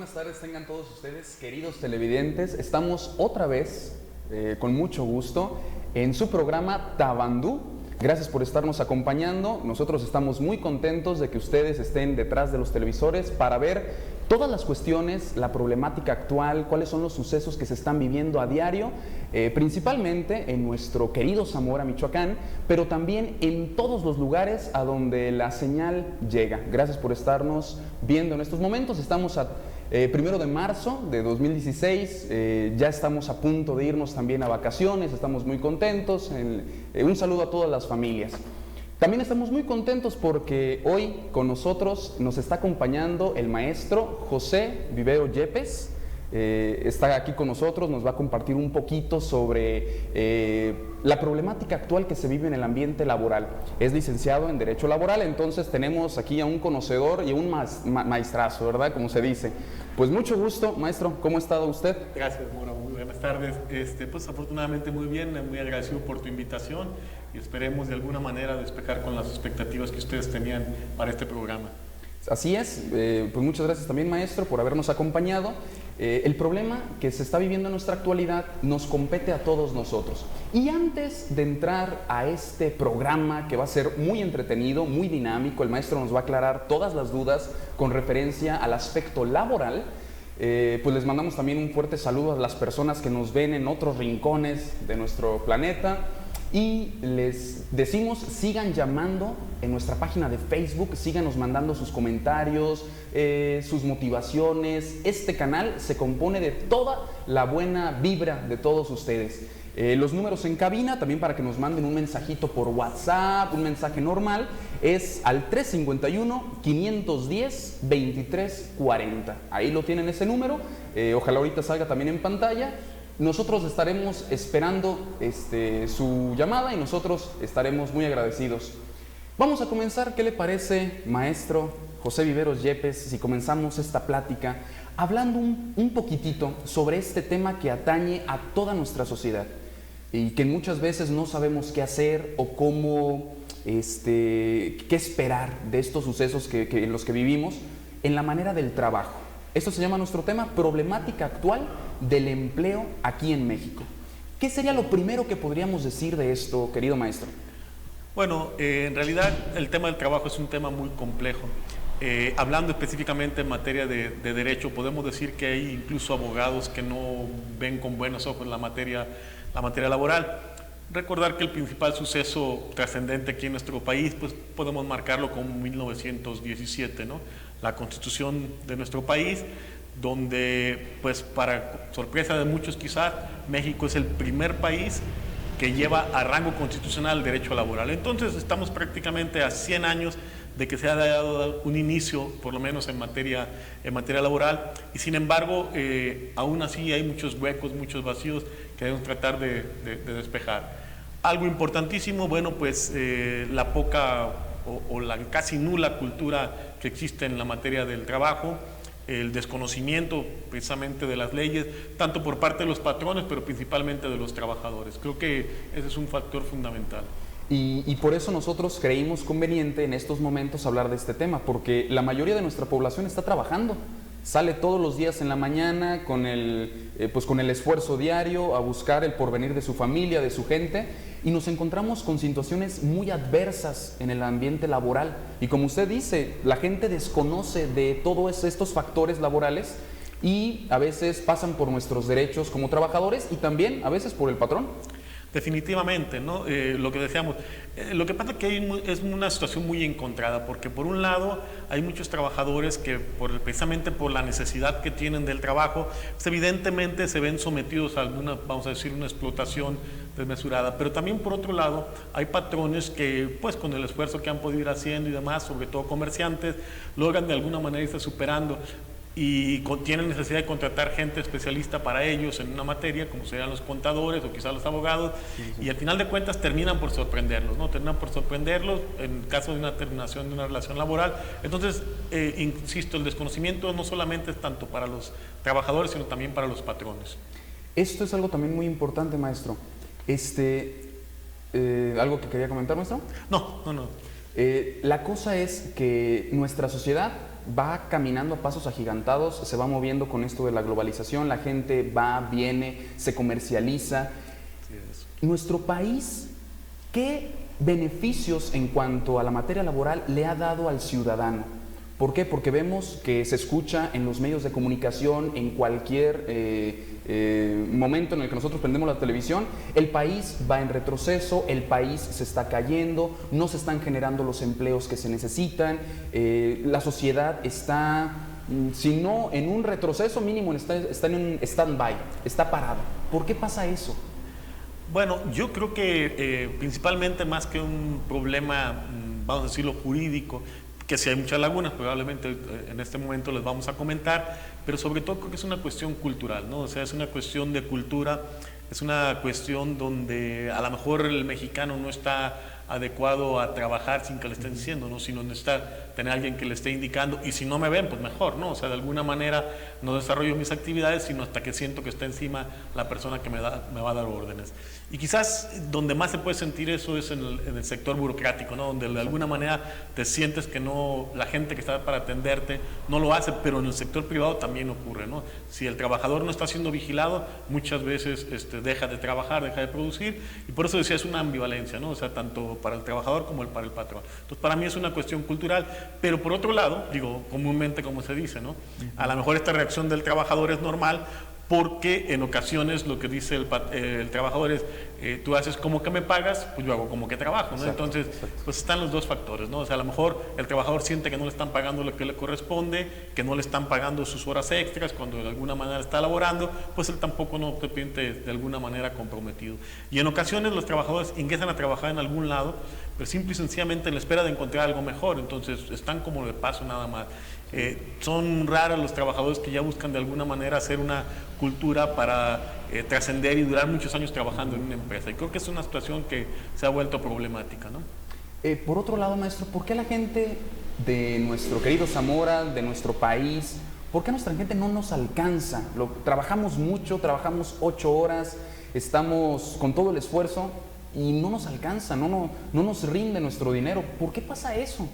buenas tardes tengan todos ustedes, queridos televidentes. Estamos otra vez, con mucho gusto, en su programa Tabandú. Gracias por estarnos acompañando. Nosotros estamos muy contentos de que ustedes estén detrás de los televisores para ver todas las cuestiones, la problemática actual, cuáles son los sucesos que se están viviendo a diario, principalmente en nuestro querido Zamora, Michoacán, pero también en todos los lugares a donde la señal llega. Gracias por estarnos viendo en estos momentos. Estamos a 1 de marzo de 2016, ya estamos a punto de irnos también a vacaciones, estamos muy contentos. Un saludo a todas las familias. También estamos muy contentos porque hoy con nosotros nos está acompañando el maestro José Vivero Yepes. Está aquí con nosotros, nos va a compartir un poquito sobre la problemática actual que se vive en el ambiente laboral. Es licenciado en Derecho Laboral, entonces tenemos aquí a un conocedor y a un maestrazo, ¿verdad? Como se dice. Pues mucho gusto, maestro. ¿Cómo ha estado usted? Gracias, Mora. Muy buenas tardes. Pues afortunadamente muy bien, muy agradecido por tu invitación y esperemos de alguna manera despejar con las expectativas que ustedes tenían para este programa. Así es, pues muchas gracias también, maestro, por habernos acompañado. El problema que se está viviendo en nuestra actualidad nos compete a todos nosotros. Y antes de entrar a este programa que va a ser muy entretenido, muy dinámico, el maestro nos va a aclarar todas las dudas con referencia al aspecto laboral. Pues les mandamos también un fuerte saludo a las personas que nos ven en otros rincones de nuestro planeta. Y les decimos, sigan llamando en nuestra página de Facebook, síganos mandando sus comentarios, sus motivaciones. Este canal se compone de toda la buena vibra de todos ustedes. Los números en cabina, también para que nos manden un mensajito por WhatsApp, un mensaje normal, es al 351-510-2340. Ahí lo tienen ese número, ojalá ahorita salga también en pantalla. Nosotros estaremos esperando su llamada y nosotros estaremos muy agradecidos. Vamos a comenzar. ¿Qué le parece, maestro José Viveros Yepes, si comenzamos esta plática hablando un poquitito sobre este tema que atañe a toda nuestra sociedad y que muchas veces no sabemos qué hacer o cómo, qué esperar de estos sucesos en los que vivimos en la manera del trabajo? Esto se llama nuestro tema, problemática actual del empleo aquí en México. ¿Qué sería lo primero que podríamos decir de esto, querido maestro? Bueno, en realidad el tema del trabajo es un tema muy complejo. Hablando específicamente en materia de derecho, podemos decir que hay incluso abogados que no ven con buenos ojos la materia laboral. Recordar que el principal suceso trascendente aquí en nuestro país, pues podemos marcarlo como 1917, ¿no? La Constitución de nuestro país, donde, pues para sorpresa de muchos quizás, México es el primer país que lleva a rango constitucional el derecho laboral. Entonces estamos prácticamente a 100 años de que se ha dado un inicio, por lo menos en materia laboral, y sin embargo, aún así hay muchos huecos, muchos vacíos que debemos tratar de despejar. Algo importantísimo, bueno, pues la poca o la casi nula cultura que existe en la materia del trabajo, el desconocimiento precisamente de las leyes, tanto por parte de los patrones, pero principalmente de los trabajadores. Creo que ese es un factor fundamental. Y por eso nosotros creímos conveniente en estos momentos hablar de este tema, porque la mayoría de nuestra población está trabajando, sale todos los días en la mañana con el esfuerzo diario a buscar el porvenir de su familia, de su gente, y nos encontramos con situaciones muy adversas en el ambiente laboral. Y como usted dice, la gente desconoce de todos estos factores laborales y a veces pasan por nuestros derechos como trabajadores y también a veces por el patrón. Definitivamente, ¿no? Lo que decíamos, lo que pasa es que es una situación muy encontrada, porque por un lado hay muchos trabajadores que precisamente por la necesidad que tienen del trabajo, pues evidentemente se ven sometidos a alguna, vamos a decir, una explotación desmesurada, pero también por otro lado hay patrones que pues con el esfuerzo que han podido ir haciendo y demás, sobre todo comerciantes, logran de alguna manera irse superando y tienen necesidad de contratar gente especialista para ellos en una materia, como serían los contadores o quizás los abogados, y al final de cuentas terminan por sorprenderlos, ¿no? Terminan por sorprenderlos en caso de una terminación de una relación laboral. Entonces, insisto, el desconocimiento no solamente es tanto para los trabajadores, sino también para los patrones. Esto es algo también muy importante, maestro. ¿Algo que quería comentar, maestro? No. La cosa es que nuestra sociedad va caminando a pasos agigantados, se va moviendo con esto de la globalización, la gente va, viene, se comercializa. Nuestro país, ¿qué beneficios en cuanto a la materia laboral le ha dado al ciudadano? ¿Por qué? Porque vemos que se escucha en los medios de comunicación, en cualquier momento en el que nosotros prendemos la televisión, el país va en retroceso, el país se está cayendo, no se están generando los empleos que se necesitan, la sociedad está, si no en un retroceso mínimo, está en un stand-by, está parada. ¿Por qué pasa eso? Bueno, yo creo que principalmente más que un problema, vamos a decirlo, jurídico, que si hay muchas lagunas, probablemente en este momento les vamos a comentar, pero sobre todo creo que es una cuestión cultural, ¿no? O sea, es una cuestión de cultura, es una cuestión donde a lo mejor el mexicano no está adecuado a trabajar sin que le estén diciendo, ¿no? Sino necesita tener a alguien que le esté indicando, y si no me ven, pues mejor, ¿no? O sea, de alguna manera no desarrollo mis actividades, sino hasta que siento que está encima la persona que me va a dar órdenes. Y quizás donde más se puede sentir eso es en el sector burocrático, ¿no? Donde de alguna manera te sientes que no, la gente que está para atenderte no lo hace, pero en el sector privado también ocurre, ¿no? Si el trabajador no está siendo vigilado, muchas veces deja de trabajar, deja de producir, y por eso decía, es una ambivalencia, ¿no? O sea, tanto para el trabajador como para el patrón. Entonces, para mí es una cuestión cultural, pero por otro lado, digo, comúnmente como se dice, ¿no? A lo mejor esta reacción del trabajador es normal, porque en ocasiones lo que dice el trabajador es, tú haces como que me pagas, pues yo hago como que trabajo, ¿no? Exacto, Entonces, exacto. pues están los dos factores, ¿no? O sea, a lo mejor el trabajador siente que no le están pagando lo que le corresponde, que no le están pagando sus horas extras cuando de alguna manera está laborando, pues él tampoco no se siente de alguna manera comprometido. Y en ocasiones los trabajadores ingresan a trabajar en algún lado, pero simple y sencillamente en la espera de encontrar algo mejor, entonces están como de paso nada más. Son raros los trabajadores que ya buscan de alguna manera hacer una cultura para trascender y durar muchos años trabajando en una empresa. Y creo que es una situación que se ha vuelto problemática, ¿no? Por otro lado, maestro, ¿por qué la gente de nuestro querido Zamora, de nuestro país, por qué nuestra gente no nos alcanza? Trabajamos mucho, trabajamos 8 horas, estamos con todo el esfuerzo y no nos alcanza, no nos rinde nuestro dinero. ¿Por qué pasa eso?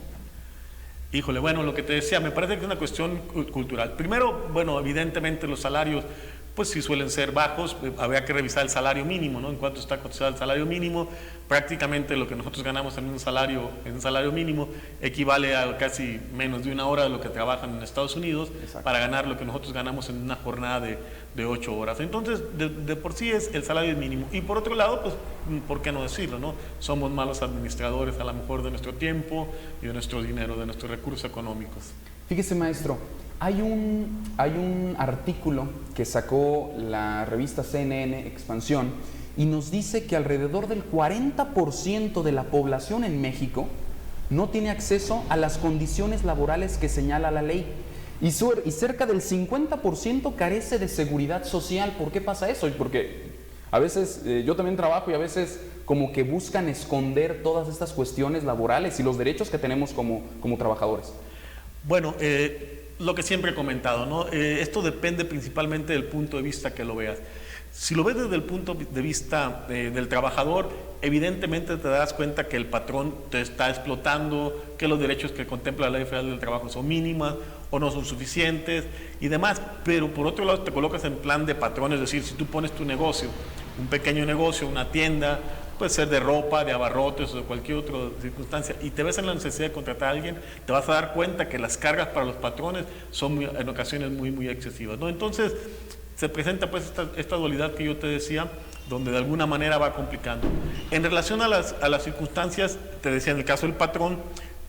Híjole, bueno, lo que te decía, me parece que es una cuestión cultural. Primero, bueno, evidentemente los salarios, pues sí suelen ser bajos, habría que revisar el salario mínimo, ¿no? En cuanto está cotizado el salario mínimo, prácticamente lo que nosotros ganamos en un salario mínimo equivale a casi menos de una hora de lo que trabajan en Estados Unidos. Exacto. Para ganar lo que nosotros ganamos en una jornada de 8 horas. Entonces, de por sí es el salario mínimo. Y por otro lado, pues, ¿por qué no decirlo, no? Somos malos administradores a lo mejor de nuestro tiempo y de nuestro dinero, de nuestros recursos económicos. Fíjese, maestro, hay un artículo que sacó la revista CNN Expansión y nos dice que alrededor del 40% de la población en México no tiene acceso a las condiciones laborales que señala la ley. Y cerca del 50% carece de seguridad social. ¿Por qué pasa eso? Porque a veces yo también trabajo y a veces como que buscan esconder todas estas cuestiones laborales y los derechos que tenemos como trabajadores. Bueno, lo que siempre he comentado, ¿no? Esto depende principalmente del punto de vista que lo veas. Si lo ves desde el punto de vista del trabajador, evidentemente te das cuenta que el patrón te está explotando, que los derechos que contempla la Ley Federal del Trabajo son mínimas o no son suficientes y demás, pero por otro lado te colocas en plan de patrón, es decir, si tú pones tu negocio, un pequeño negocio, una tienda, puede ser de ropa, de abarrotes o de cualquier otra circunstancia, y te ves en la necesidad de contratar a alguien, te vas a dar cuenta que las cargas para los patrones son en ocasiones muy excesivas, ¿no? Entonces se presenta pues esta dualidad que yo te decía, donde de alguna manera va complicando. En relación a las circunstancias, te decía, en el caso del patrón,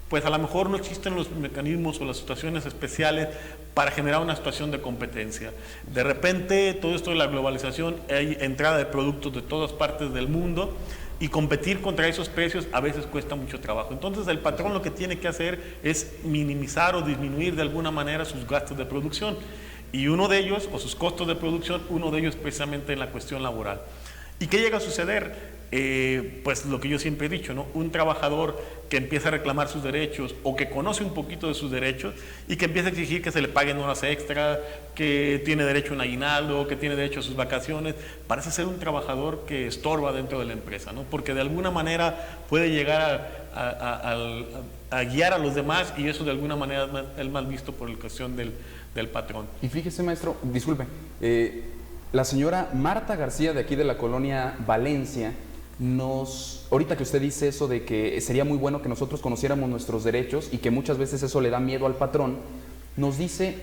pues a lo mejor no existen los mecanismos o las situaciones especiales para generar una situación de competencia. De repente, todo esto de la globalización, hay entrada de productos de todas partes del mundo y competir contra esos precios a veces cuesta mucho trabajo. Entonces, el patrón lo que tiene que hacer es minimizar o disminuir de alguna manera sus gastos de producción. Y uno de ellos, o sus costos de producción, uno de ellos precisamente en la cuestión laboral. ¿Y qué llega a suceder? Pues lo que yo siempre he dicho, ¿no? Un trabajador que empieza a reclamar sus derechos o que conoce un poquito de sus derechos y que empieza a exigir que se le paguen horas extra, que tiene derecho a un aguinaldo, que tiene derecho a sus vacaciones, parece ser un trabajador que estorba dentro de la empresa, ¿no? Porque de alguna manera puede llegar a guiar a los demás y eso de alguna manera es mal visto por la cuestión del patrón. Y fíjese, maestro, disculpe, la señora Marta García de aquí de la colonia Valencia ahorita que usted dice eso de que sería muy bueno que nosotros conociéramos nuestros derechos y que muchas veces eso le da miedo al patrón, nos dice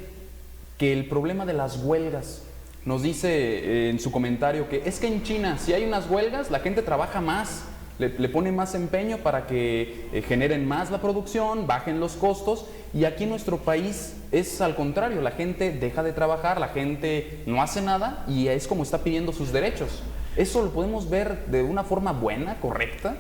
que el problema de las huelgas, nos dice en su comentario que es que en China si hay unas huelgas la gente trabaja más, le pone más empeño para que generen más la producción, bajen los costos, y aquí en nuestro país es al contrario, la gente deja de trabajar, la gente no hace nada y es como está pidiendo sus derechos. ¿Eso lo podemos ver de una forma buena, correcta?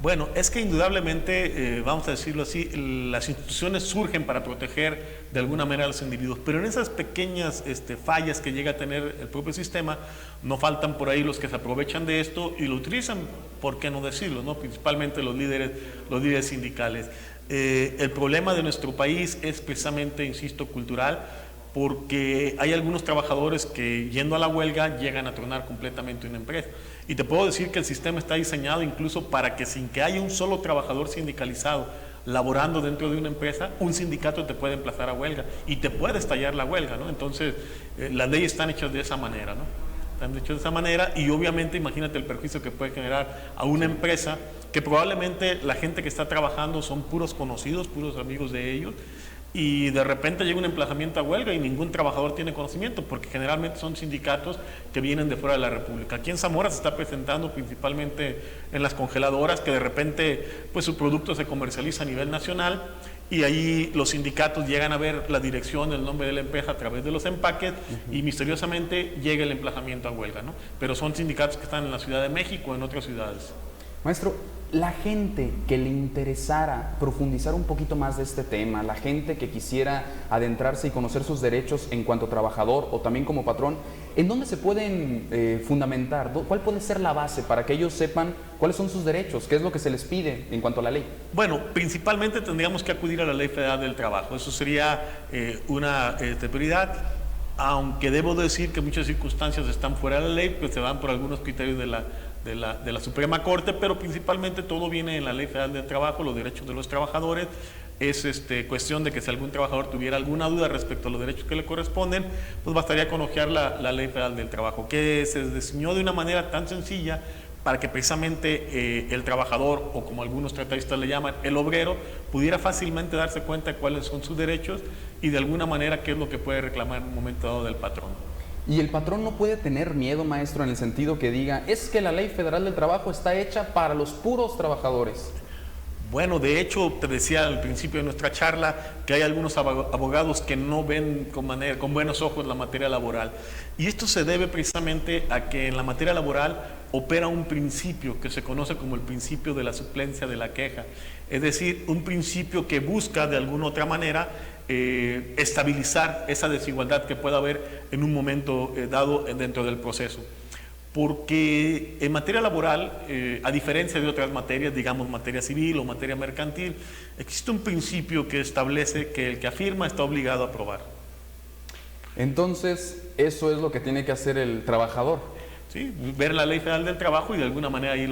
Bueno, es que indudablemente, vamos a decirlo así, las instituciones surgen para proteger de alguna manera a los individuos, pero en esas pequeñas fallas que llega a tener el propio sistema, no faltan por ahí los que se aprovechan de esto y lo utilizan, ¿por qué no decirlo?, ¿no? Principalmente los líderes sindicales. El problema de nuestro país es precisamente, insisto, cultural, porque hay algunos trabajadores que yendo a la huelga llegan a tronar completamente una empresa. Y te puedo decir que el sistema está diseñado incluso para que sin que haya un solo trabajador sindicalizado laborando dentro de una empresa, un sindicato te puede emplazar a huelga y te puede estallar la huelga, ¿no? Entonces, las leyes están hechas de esa manera, ¿no? Están hechas de esa manera y obviamente imagínate el perjuicio que puede generar a una empresa que probablemente la gente que está trabajando son puros conocidos, puros amigos de ellos, y de repente llega un emplazamiento a huelga y ningún trabajador tiene conocimiento, porque generalmente son sindicatos que vienen de fuera de la República. Aquí en Zamora se está presentando principalmente en las congeladoras, que de repente pues su producto se comercializa a nivel nacional y ahí los sindicatos llegan a ver la dirección, el nombre de la empresa a través de los empaques y misteriosamente llega el emplazamiento a huelga, ¿no? Pero son sindicatos que están en la Ciudad de México o en otras ciudades. Maestro, la gente que le interesara profundizar un poquito más de este tema, la gente que quisiera adentrarse y conocer sus derechos en cuanto trabajador o también como patrón, ¿en dónde se pueden fundamentar? ¿Cuál puede ser la base para que ellos sepan cuáles son sus derechos? ¿Qué es lo que se les pide en cuanto a la ley? Bueno, principalmente tendríamos que acudir a la Ley Federal del Trabajo. Eso sería una prioridad. Aunque debo decir que muchas circunstancias están fuera de la ley, pues se van por algunos criterios de la Suprema Corte, pero principalmente todo viene en la Ley Federal del Trabajo, los derechos de los trabajadores. Es cuestión de que si algún trabajador tuviera alguna duda respecto a los derechos que le corresponden, pues bastaría con hojear la Ley Federal del Trabajo, que se diseñó de una manera tan sencilla para que precisamente el trabajador, o como algunos tratadistas le llaman, el obrero, pudiera fácilmente darse cuenta de cuáles son sus derechos y de alguna manera qué es lo que puede reclamar en un momento dado del patrón. Y el patrón no puede tener miedo, maestro, en el sentido que diga, es que la Ley Federal del Trabajo está hecha para los puros trabajadores. Bueno, de hecho, te decía al principio de nuestra charla que hay algunos abogados que no ven con buenos ojos la materia laboral. Y esto se debe precisamente a que en la materia laboral opera un principio que se conoce como el principio de la suplencia de la queja. Es decir, un principio que busca de alguna otra manera estabilizar esa desigualdad que pueda haber en un momento dado dentro del proceso. Porque en materia laboral, a diferencia de otras materias, digamos materia civil o materia mercantil, existe un principio que establece que el que afirma está obligado a probar. Entonces, eso es lo que tiene que hacer el trabajador. Sí, ver la Ley Federal del Trabajo y de alguna manera ahí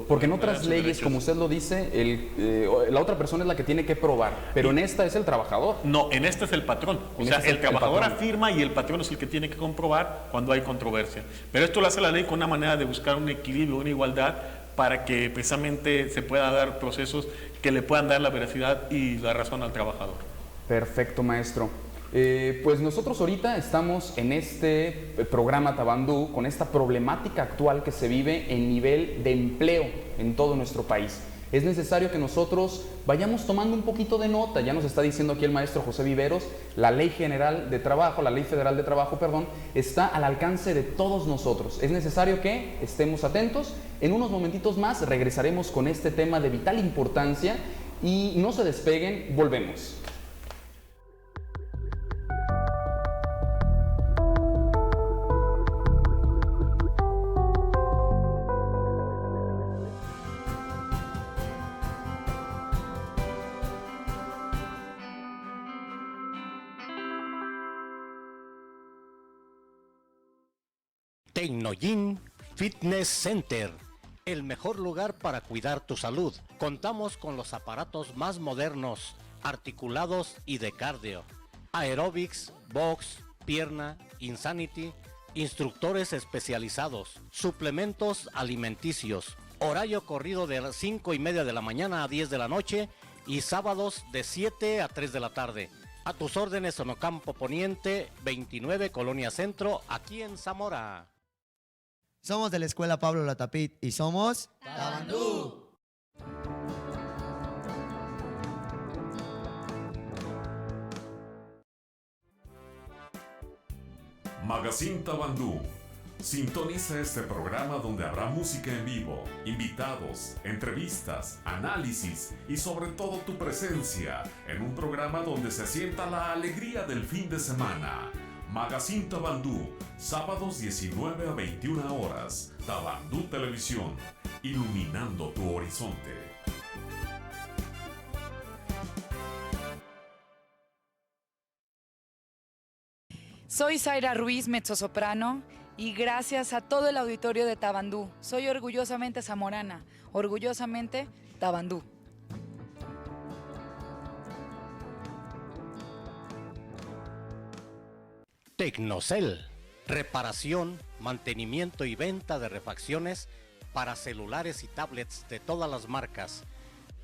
porque en otras leyes, como usted lo dice, la otra persona es la que tiene que probar, pero en esta es el trabajador. No, en esta es el patrón. O sea, el trabajador afirma y el patrón es el que tiene que comprobar cuando hay controversia. Pero esto lo hace la ley con una manera de buscar un equilibrio, una igualdad, para que precisamente se pueda dar procesos que le puedan dar la veracidad y la razón al trabajador. Perfecto, maestro. Pues nosotros ahorita estamos en este programa Tabandú con esta problemática actual que se vive en nivel de empleo en todo nuestro país. Es necesario que nosotros vayamos tomando un poquito de nota. Ya nos está diciendo aquí el maestro José Viveros, la Ley General de Trabajo, la Ley Federal de Trabajo, perdón, está al alcance de todos nosotros. Es necesario que estemos atentos. En unos momentitos más regresaremos con este tema de vital importancia y no se despeguen, volvemos. Tecnogym Fitness Center, el mejor lugar para cuidar tu salud. Contamos con los aparatos más modernos, articulados y de cardio, aerobics, box, pierna, Insanity, instructores especializados, suplementos alimenticios, horario corrido de las 5:30 de la mañana a 10 de la noche y sábados de 7 a 3 de la tarde. A tus órdenes en Ocampo Poniente, 29, Colonia Centro, aquí en Zamora. Somos de la Escuela Pablo Latapit y somos Tabandú. Magazine Tabandú. Sintoniza este programa donde habrá música en vivo, invitados, entrevistas, análisis y sobre todo tu presencia en un programa donde se sienta la alegría del fin de semana. Magazine Tabandú, sábados 19 a 21 horas. Tabandú Televisión, iluminando tu horizonte. Soy Zaira Ruiz, mezzosoprano, y gracias a todo el auditorio de Tabandú. Soy orgullosamente zamorana, orgullosamente Tabandú. Tecnocel, reparación, mantenimiento y venta de refacciones para celulares y tablets de todas las marcas.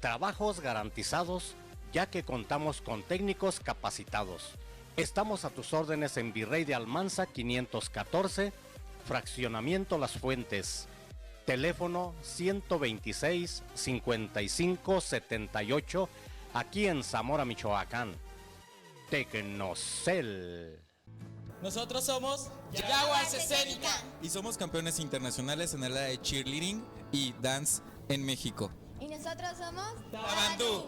Trabajos garantizados, ya que contamos con técnicos capacitados. Estamos a tus órdenes en Virrey de Almanza 514, Fraccionamiento Las Fuentes. Teléfono 126-5578, aquí en Zamora, Michoacán. Tecnocel. Nosotros somos Jaguars Escénica y somos campeones internacionales en el área de cheerleading y dance en México. Y nosotros somos Tabandú.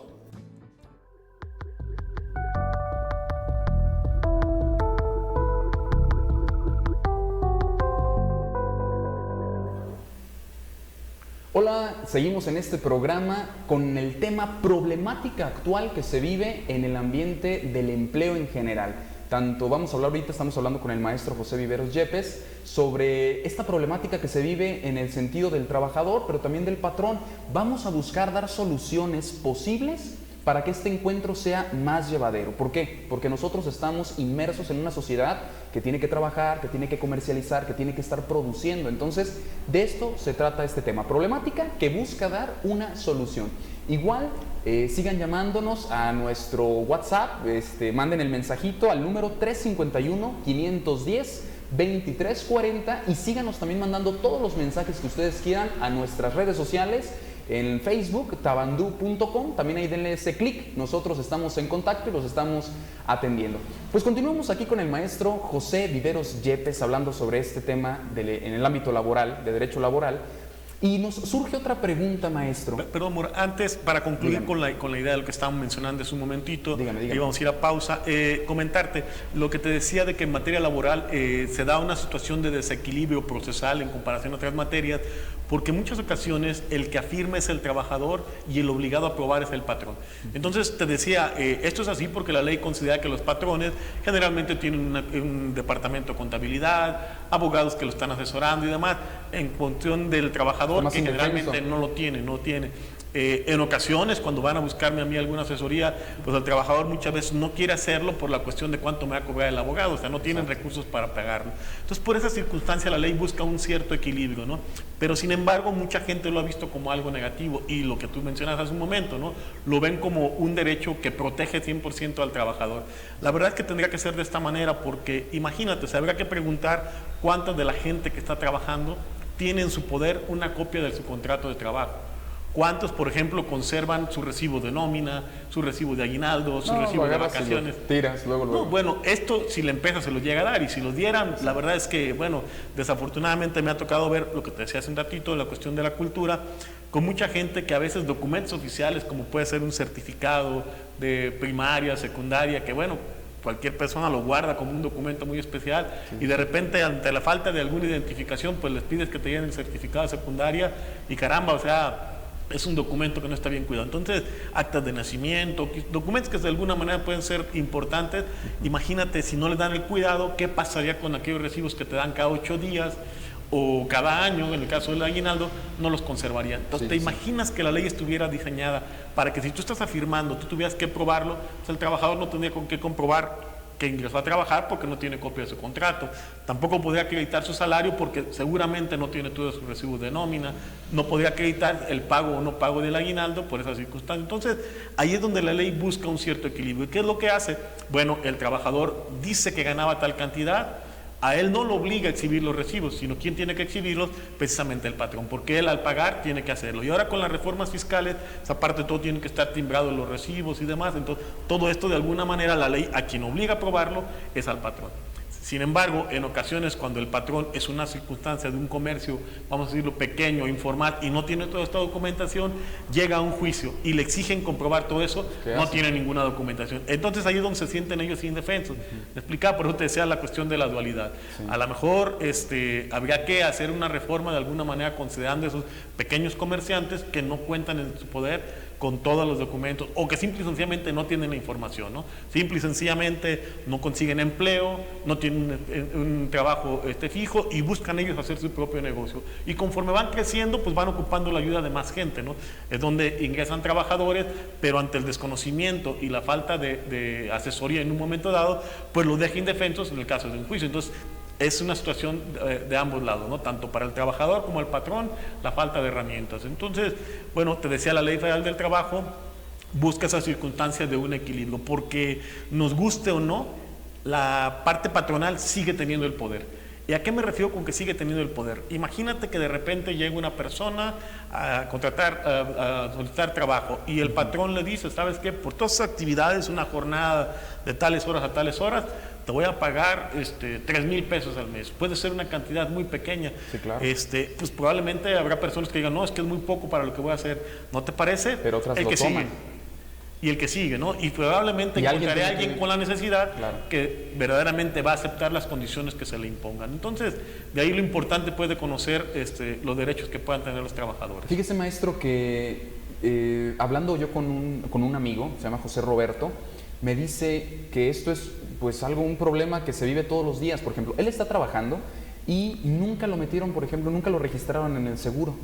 Hola, seguimos en este programa con el tema problemática actual que se vive en el ambiente del empleo en general. Tanto vamos a hablar ahorita, estamos hablando con el maestro José Viveros Yepes sobre esta problemática que se vive en el sentido del trabajador, pero también del patrón. Vamos a buscar dar soluciones posibles para que este encuentro sea más llevadero. ¿Por qué? Porque nosotros estamos inmersos en una sociedad que tiene que trabajar, que tiene que comercializar, que tiene que estar produciendo. Entonces, de esto se trata este tema. Problemática que busca dar una solución. Igual, sigan llamándonos a nuestro WhatsApp, manden el mensajito al número 351-510-2340 y síganos también mandando todos los mensajes que ustedes quieran a nuestras redes sociales. En Facebook, tabandú.com, también ahí denle ese clic, nosotros estamos en contacto y los estamos atendiendo. Pues continuamos aquí con el maestro José Viveros Yepes hablando sobre este tema en el ámbito laboral, de derecho laboral. Y nos surge otra pregunta, maestro. Perdón, Mora, antes, para concluir con la idea de lo que estábamos mencionando hace un momentito, dígame. íbamos a ir a pausa, comentarte lo que te decía de que en materia laboral se da una situación de desequilibrio procesal en comparación a otras materias, porque en muchas ocasiones el que afirma es el trabajador y el obligado a aprobar es el patrón. Entonces te decía, esto es así porque la ley considera que los patrones generalmente tienen un departamento de contabilidad, abogados que lo están asesorando y demás, en función del trabajador que generalmente no lo tiene. En ocasiones, cuando van a buscarme a mí alguna asesoría, pues el trabajador muchas veces no quiere hacerlo por la cuestión de cuánto me va a cobrar el abogado, o sea, no tienen recursos para pagarlo. Entonces, por esa circunstancia, la ley busca un cierto equilibrio, ¿no? Pero, sin embargo, mucha gente lo ha visto como algo negativo y lo que tú mencionas hace un momento, ¿no? Lo ven como un derecho que protege 100% al trabajador. La verdad es que tendría que ser de esta manera porque, imagínate, o sea, habría que preguntar cuánta de la gente que está trabajando tiene en su poder una copia de su contrato de trabajo. ¿Cuántos, por ejemplo, conservan su recibo de nómina, su recibo de aguinaldo, su recibo de vacaciones? Tiras, luego. No, bueno, esto si la empresa se lo llega a dar y si los dieran, la verdad es que, bueno, desafortunadamente me ha tocado ver lo que te decía hace un ratito, la cuestión de la cultura, con mucha gente que a veces documentos oficiales, como puede ser un certificado de primaria, secundaria, que bueno, cualquier persona lo guarda como un documento muy especial y de repente ante la falta de alguna identificación, pues les pides que te llenen el certificado de secundaria y caramba, o sea, es un documento que no está bien cuidado. Entonces, actas de nacimiento, documentos que de alguna manera pueden ser importantes. Imagínate, si no les dan el cuidado, ¿qué pasaría con aquellos recibos que te dan cada 8 días? o cada año, en el caso del aguinaldo, no los conservaría. Entonces, ¿te imaginas que la ley estuviera diseñada para que si tú estás afirmando, tú tuvieras que probarlo, pues el trabajador no tendría con qué comprobar que ingresó a trabajar porque no tiene copia de su contrato? Tampoco podría acreditar su salario porque seguramente no tiene todos sus recibos de nómina, no podría acreditar el pago o no pago del aguinaldo por esa circunstancia. Entonces, ahí es donde la ley busca un cierto equilibrio. ¿Y qué es lo que hace? Bueno, el trabajador dice que ganaba tal cantidad, a él no lo obliga a exhibir los recibos, sino quien tiene que exhibirlos, precisamente el patrón, porque él al pagar tiene que hacerlo. Y ahora con las reformas fiscales, esa parte de todo tiene que estar timbrado los recibos y demás. Entonces, todo esto de alguna manera la ley a quien obliga a probarlo es al patrón. Sin embargo, en ocasiones cuando el patrón es una circunstancia de un comercio, vamos a decirlo, pequeño, informal, y no tiene toda esta documentación, llega a un juicio y le exigen comprobar todo eso, no tiene ninguna documentación. Entonces ahí es donde se sienten ellos indefensos. Me explicaba, por eso te decía la cuestión de la dualidad. A lo mejor habría que hacer una reforma de alguna manera considerando esos pequeños comerciantes que no cuentan en su poder con todos los documentos, o que simple y sencillamente no tienen la información, ¿no? Simple y sencillamente no consiguen empleo, no tienen un trabajo fijo y buscan ellos hacer su propio negocio. Y conforme van creciendo, pues van ocupando la ayuda de más gente, ¿no? Es donde ingresan trabajadores, pero ante el desconocimiento y la falta de asesoría en un momento dado, pues los deja indefensos en el caso de un juicio. Entonces, es una situación de ambos lados, ¿no? Tanto para el trabajador como el patrón, la falta de herramientas. Entonces, bueno, te decía, la Ley Federal del Trabajo busca esas circunstancias de un equilibrio, porque nos guste o no, la parte patronal sigue teniendo el poder. ¿Y a qué me refiero con que sigue teniendo el poder? Imagínate que de repente llega una persona a a solicitar trabajo y el patrón le dice, ¿sabes qué? Por todas esas actividades, una jornada de tales horas a tales horas, te voy a pagar 3,000 pesos al mes. Puede ser una cantidad muy pequeña. Sí, claro. Pues probablemente habrá personas que digan, no, es que es muy poco para lo que voy a hacer. ¿No te parece? Pero otras el lo que toman. sigue. Y el que sigue, ¿no? Y probablemente encontraré a alguien con la necesidad que verdaderamente va a aceptar las condiciones que se le impongan. Entonces, de ahí lo importante puede conocer los derechos que puedan tener los trabajadores. Fíjese, maestro, que hablando yo con un amigo, se llama José Roberto, me dice que esto es pues un problema que se vive todos los días. Por ejemplo, él está trabajando y nunca lo metieron, por ejemplo, nunca lo registraron en el seguro.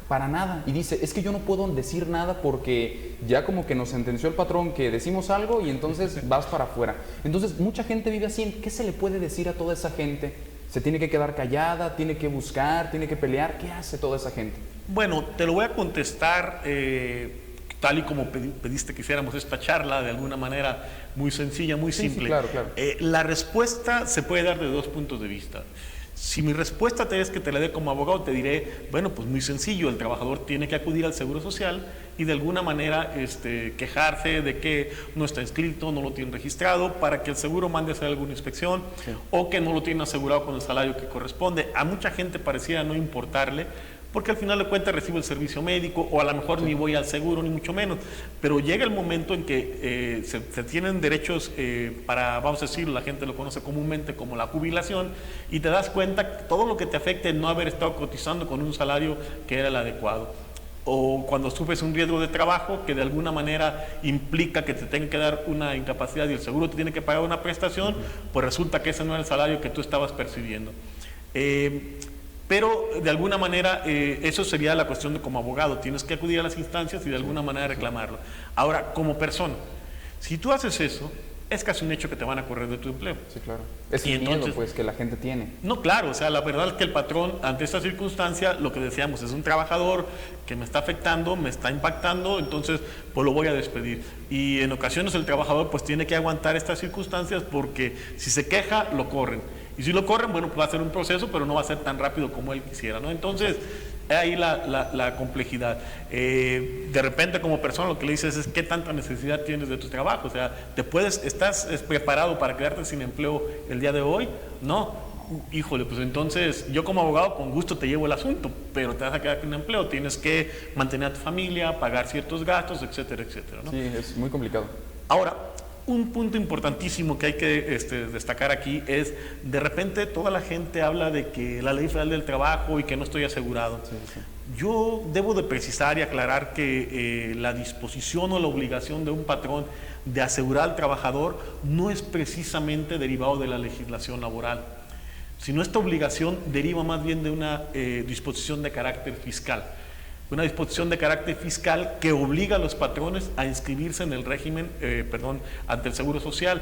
Para nada. Y dice, es que yo no puedo decir nada porque ya como que nos sentenció el patrón que decimos algo y entonces vas para afuera. Entonces, mucha gente vive así. ¿Qué se le puede decir a toda esa gente? ¿Se tiene que quedar callada? ¿Tiene que buscar? ¿Tiene que pelear? ¿Qué hace toda esa gente? Bueno, te lo voy a contestar tal y como pediste que hiciéramos esta charla, de alguna manera muy sencilla, muy simple. Sí, claro, claro. La respuesta se puede dar de dos puntos de vista. Si mi respuesta es que te la dé como abogado, te diré, bueno, pues muy sencillo, el trabajador tiene que acudir al Seguro Social y de alguna manera quejarse de que no está inscrito, no lo tiene registrado, para que el seguro mande a hacer alguna inspección, o que no lo tiene asegurado con el salario que corresponde. A mucha gente pareciera no importarle, porque al final de cuentas recibo el servicio médico, o a lo mejor ni voy al seguro, ni mucho menos. Pero llega el momento en que se tienen derechos para, vamos a decir, la gente lo conoce comúnmente como la jubilación, y te das cuenta que todo lo que te afecte no haber estado cotizando con un salario que era el adecuado. O cuando sufres un riesgo de trabajo que de alguna manera implica que te tenga que dar una incapacidad y el seguro te tiene que pagar una prestación, pues resulta que ese no era el salario que tú estabas percibiendo. Pero de alguna manera eso sería la cuestión de como abogado, tienes que acudir a las instancias y de alguna manera reclamarlo. Ahora, como persona, si tú haces eso, es casi un hecho que te van a correr de tu empleo. Sí, claro. Es el miedo pues que la gente tiene. No, claro, o sea, la verdad es que el patrón ante esta circunstancia, lo que decíamos, es un trabajador que me está afectando, me está impactando, entonces pues lo voy a despedir. Y en ocasiones el trabajador pues tiene que aguantar estas circunstancias porque si se queja, lo corren. Y si lo corren, bueno, pues va a ser un proceso, pero no va a ser tan rápido como él quisiera, ¿no? Entonces, ahí la complejidad. De repente, como persona, lo que le dices es qué tanta necesidad tienes de tu trabajo. O sea, ¿estás preparado para quedarte sin empleo el día de hoy? No. Híjole, pues entonces yo como abogado con gusto te llevo el asunto, pero te vas a quedar sin empleo, tienes que mantener a tu familia, pagar ciertos gastos, etcétera, etcétera, ¿no? Sí, es muy complicado. Ahora, un punto importantísimo que hay que destacar aquí es, de repente toda la gente habla de que la Ley Federal del Trabajo y que no estoy asegurado. Sí, sí. Yo debo de precisar y aclarar que la disposición o la obligación de un patrón de asegurar al trabajador no es precisamente derivado de la legislación laboral. sino esta obligación deriva más bien de una disposición de carácter fiscal. Una disposición de carácter fiscal que obliga a los patrones a inscribirse en el régimen, ante el Seguro Social,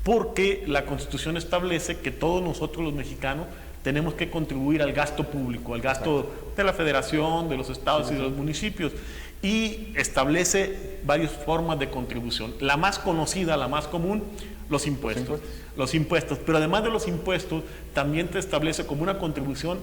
porque la Constitución establece que todos nosotros los mexicanos tenemos que contribuir al gasto público, al gasto de la federación, de los estados y de los municipios, y establece varias formas de contribución. La más conocida, la más común, los impuestos. Los impuestos, pero además de los impuestos, también te establece como una contribución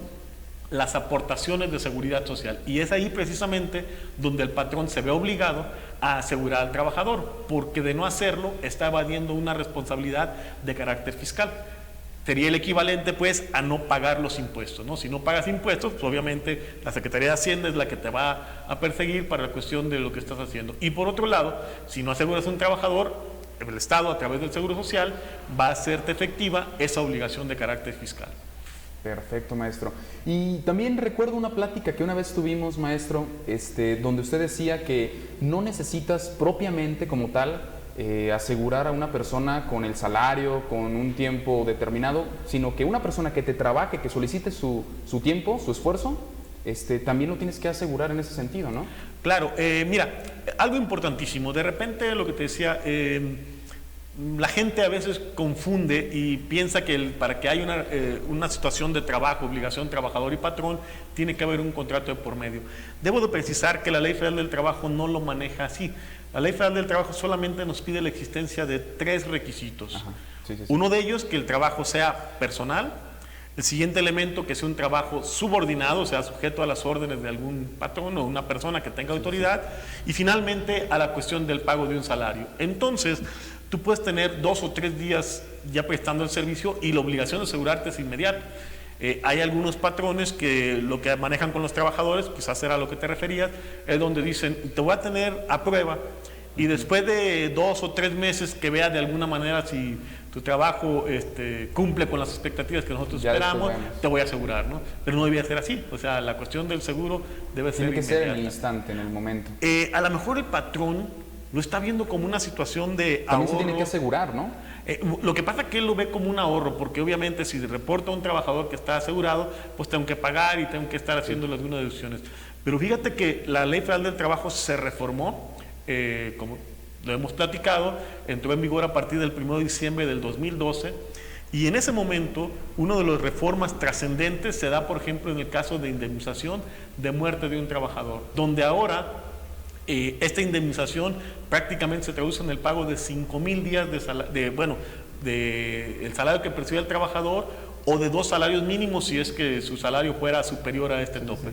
las aportaciones de seguridad social, y es ahí precisamente donde el patrón se ve obligado a asegurar al trabajador, porque de no hacerlo está evadiendo una responsabilidad de carácter fiscal. Sería el equivalente pues a no pagar los impuestos, ¿no? Si no pagas impuestos, pues obviamente la Secretaría de Hacienda es la que te va a perseguir para la cuestión de lo que estás haciendo. Y por otro lado, si no aseguras a un trabajador, el Estado a través del Seguro Social va a hacerte efectiva esa obligación de carácter fiscal. Perfecto, maestro. Y también recuerdo una plática que una vez tuvimos, maestro, donde usted decía que no necesitas propiamente como tal asegurar a una persona con el salario, con un tiempo determinado, sino que una persona que te trabaje, que solicite su tiempo, su esfuerzo, también lo tienes que asegurar en ese sentido, ¿no? Claro, mira, algo importantísimo, de repente lo que te decía, la gente a veces confunde y piensa que para que haya una situación de trabajo, obligación trabajador y patrón, tiene que haber un contrato de por medio. Debo de precisar que la Ley Federal del Trabajo no lo maneja así. La Ley Federal del Trabajo solamente nos pide la existencia de 3 requisitos. Ajá. Sí. Uno de ellos, que el trabajo sea personal. El siguiente elemento, que sea un trabajo subordinado, o sea, sujeto a las órdenes de algún patrón o una persona que tenga autoridad. Y finalmente, a la cuestión del pago de un salario. Entonces, tú puedes tener 2 o 3 días ya prestando el servicio y la obligación de asegurarte es inmediata. Hay algunos patrones que lo que manejan con los trabajadores, quizás era a lo que te referías, es donde dicen, te voy a tener a prueba y después de 2 o 3 meses que veas de alguna manera si tu trabajo cumple con las expectativas que nosotros ya esperamos, te voy a asegurar, ¿no? Pero no debía ser así, o sea, la cuestión del seguro debe ser inmediata. Tiene que ser en el instante, en el momento. A lo mejor el patrón lo está viendo como una situación de ahorro. También se tiene que asegurar, ¿no? Lo que pasa es que él lo ve como un ahorro, porque obviamente si reporta a un trabajador que está asegurado, pues tengo que pagar y tengo que estar haciéndole algunas deducciones. Pero fíjate que la Ley Federal del Trabajo se reformó, como lo hemos platicado, entró en vigor a partir del 1 de diciembre del 2012, y en ese momento una de las reformas trascendentes se da, por ejemplo, en el caso de indemnización de muerte de un trabajador, donde ahora esta indemnización prácticamente se traduce en el pago de 5,000 días el salario que percibe el trabajador, o de 2 salarios mínimos si es que su salario fuera superior a este tope.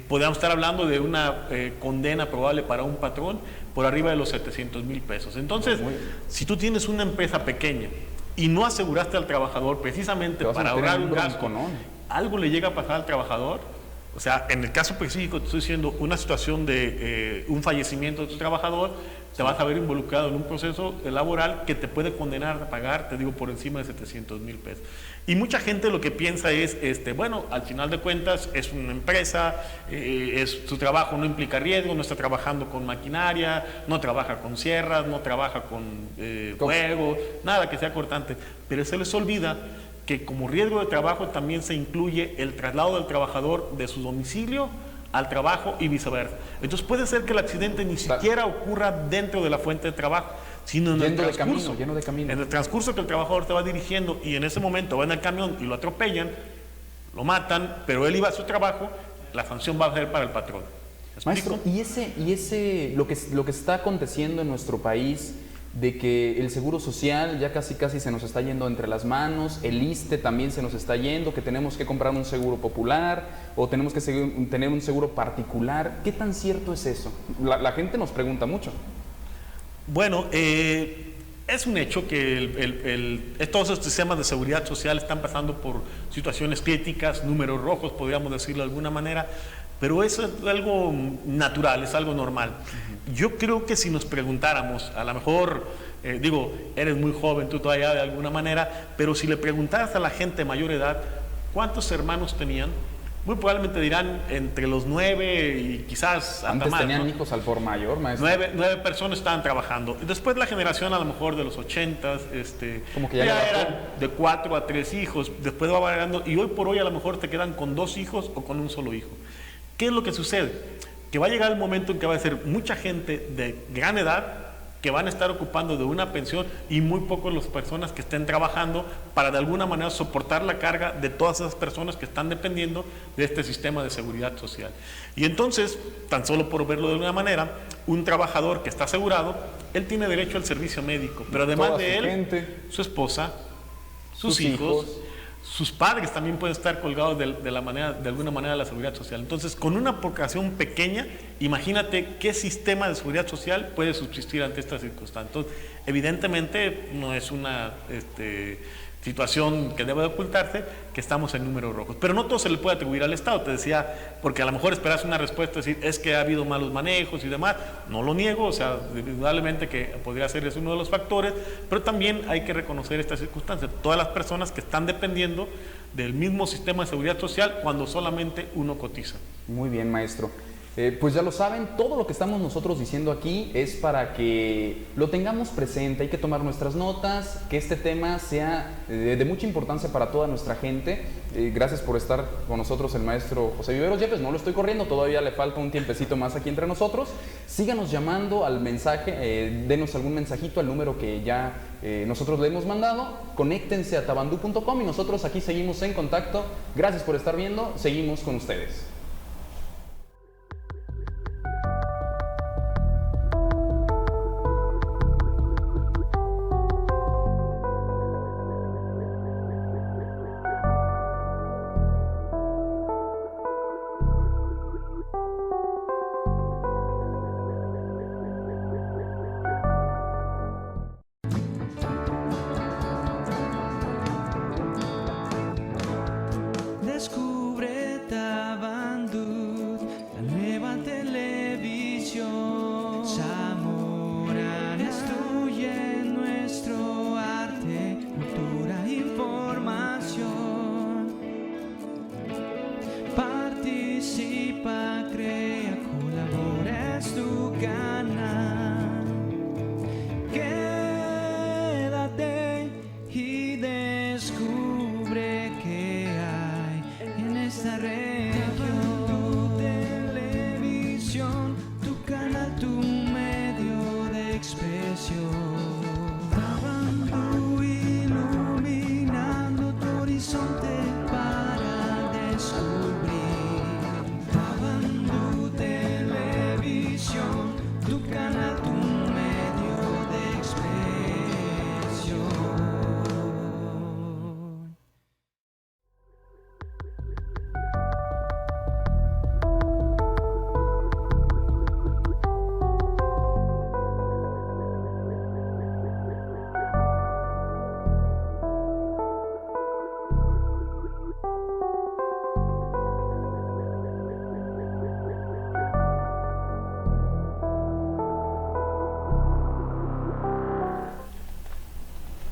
Podríamos estar hablando de una condena probable para un patrón por arriba de los 700,000 pesos. Entonces, si tú tienes una empresa pequeña y no aseguraste al trabajador precisamente para ahorrar un gasto, algo le llega a pasar al trabajador. O sea, en el caso específico, te estoy diciendo una situación de un fallecimiento de tu trabajador, te vas a ver involucrado en un proceso laboral que te puede condenar a pagar, te digo, por encima de 700,000 pesos. Y mucha gente lo que piensa es, bueno, al final de cuentas es una empresa, su trabajo no implica riesgo, no está trabajando con maquinaria, no trabaja con sierras, no trabaja con fuego, nada que sea cortante. Pero se les olvida que como riesgo de trabajo también se incluye el traslado del trabajador de su domicilio al trabajo y viceversa. Entonces puede ser que el accidente ni siquiera ocurra dentro de la fuente de trabajo, sino en el transcurso. Lleno de camino. En el transcurso que el trabajador te va dirigiendo y en ese momento va en el camión y lo atropellan, lo matan, pero él iba a su trabajo, la sanción va a ser para el patrón. Maestro, y lo que está aconteciendo en nuestro país, de que el Seguro Social ya casi se nos está yendo entre las manos, el ISSSTE también se nos está yendo, que tenemos que comprar un seguro popular o tenemos que tener un seguro particular. ¿Qué tan cierto es eso? La gente nos pregunta mucho. Bueno, es un hecho que todos estos sistemas de seguridad social están pasando por situaciones críticas, números rojos, podríamos decirlo de alguna manera, pero eso es algo natural, es algo normal. Yo creo que si nos preguntáramos, a lo mejor, eres muy joven tú todavía de alguna manera, pero si le preguntaras a la gente de mayor edad, ¿cuántos hermanos tenían? Muy probablemente dirán entre los 9 y quizás hasta Antes más, tenían ¿no? hijos al por mayor, maestro. 9 personas estaban trabajando. Y después la generación a lo mejor de los 80s, Como que ya le eran bajó. de 4 a 3 hijos, después va variando y hoy por hoy a lo mejor te quedan con 2 hijos o con un solo hijo. ¿Qué es lo que sucede? Que va a llegar el momento en que va a ser mucha gente de gran edad que van a estar ocupando de una pensión y muy pocos las personas que estén trabajando para de alguna manera soportar la carga de todas esas personas que están dependiendo de este sistema de seguridad social. Y entonces, tan solo por verlo de una manera, un trabajador que está asegurado, él tiene derecho al servicio médico, pero además Toda de su él, gente, su esposa, sus hijos, sus padres también pueden estar colgados de alguna manera de la seguridad social. Entonces, con una aportación pequeña, imagínate qué sistema de seguridad social puede subsistir ante estas circunstancias. Entonces, evidentemente no es una situación que debe de ocultarse, que estamos en números rojos. Pero no todo se le puede atribuir al Estado, te decía, porque a lo mejor esperas una respuesta, decir, es que ha habido malos manejos y demás. No lo niego, o sea, indudablemente que podría ser ese uno de los factores, pero también hay que reconocer esta circunstancia. Todas las personas que están dependiendo del mismo sistema de seguridad social cuando solamente uno cotiza. Muy bien, maestro. Pues ya lo saben, todo lo que estamos nosotros diciendo aquí es para que lo tengamos presente, hay que tomar nuestras notas, que este tema sea de mucha importancia para toda nuestra gente. Gracias por estar con nosotros el maestro José Viveros Yepes, no lo estoy corriendo, todavía le falta un tiempecito más aquí entre nosotros. Síganos llamando al mensaje, denos algún mensajito al número que ya nosotros le hemos mandado, conéctense a tabandu.com y nosotros aquí seguimos en contacto. Gracias por estar viendo, seguimos con ustedes. Descubre Tabandú, la nueva televisión. Zamorana instruye nuestro arte, cultura, información. Participa, crea, colabora, es tu canal. Quédate y descubre que hay en esta región. Tu televisión, tu canal, tu medio de expresión. Tabandú iluminando tu horizonte para descubrir. Tabandú televisión, tu canal, tu medio de expresión.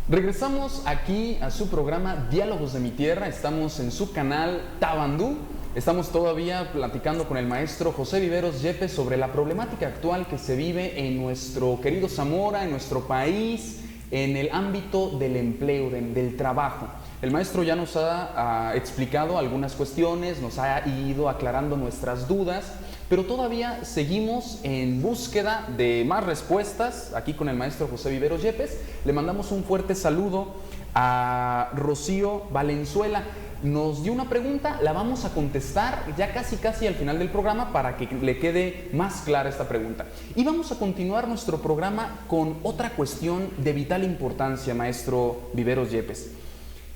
Regresamos aquí a su programa Diálogos de mi Tierra, estamos en su canal Tabandú, estamos todavía platicando con el maestro José Viveros Yepes sobre la problemática actual que se vive en nuestro querido Zamora, en nuestro país, en el ámbito del empleo, del trabajo. El maestro ya nos ha explicado algunas cuestiones, nos ha ido aclarando nuestras dudas, pero todavía seguimos en búsqueda de más respuestas aquí con el maestro José Viveros Yepes. Le mandamos un fuerte saludo a Rocío Valenzuela. Nos dio una pregunta, la vamos a contestar ya casi al final del programa para que le quede más clara esta pregunta. Y vamos a continuar nuestro programa con otra cuestión de vital importancia, maestro Viveros Yepes.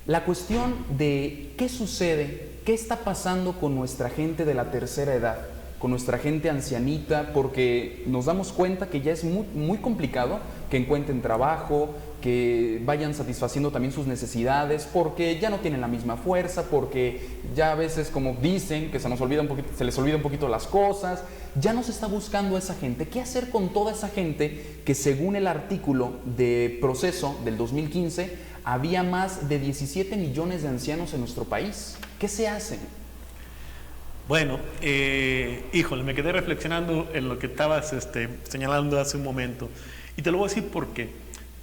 La cuestión de qué sucede, qué está pasando con nuestra gente de la tercera edad, con nuestra gente ancianita, porque nos damos cuenta que ya es muy complicado que encuentren trabajo, que vayan satisfaciendo también sus necesidades, porque ya no tienen la misma fuerza, porque ya a veces, como dicen, que se les olvida un poquito las cosas, ya no se está buscando a esa gente. ¿Qué hacer con toda esa gente que, según el artículo de Proceso del 2015, había más de 17 millones de ancianos en nuestro país? ¿Qué se hace? Bueno, híjole, me quedé reflexionando en lo que estabas señalando hace un momento. Y te lo voy a decir por qué.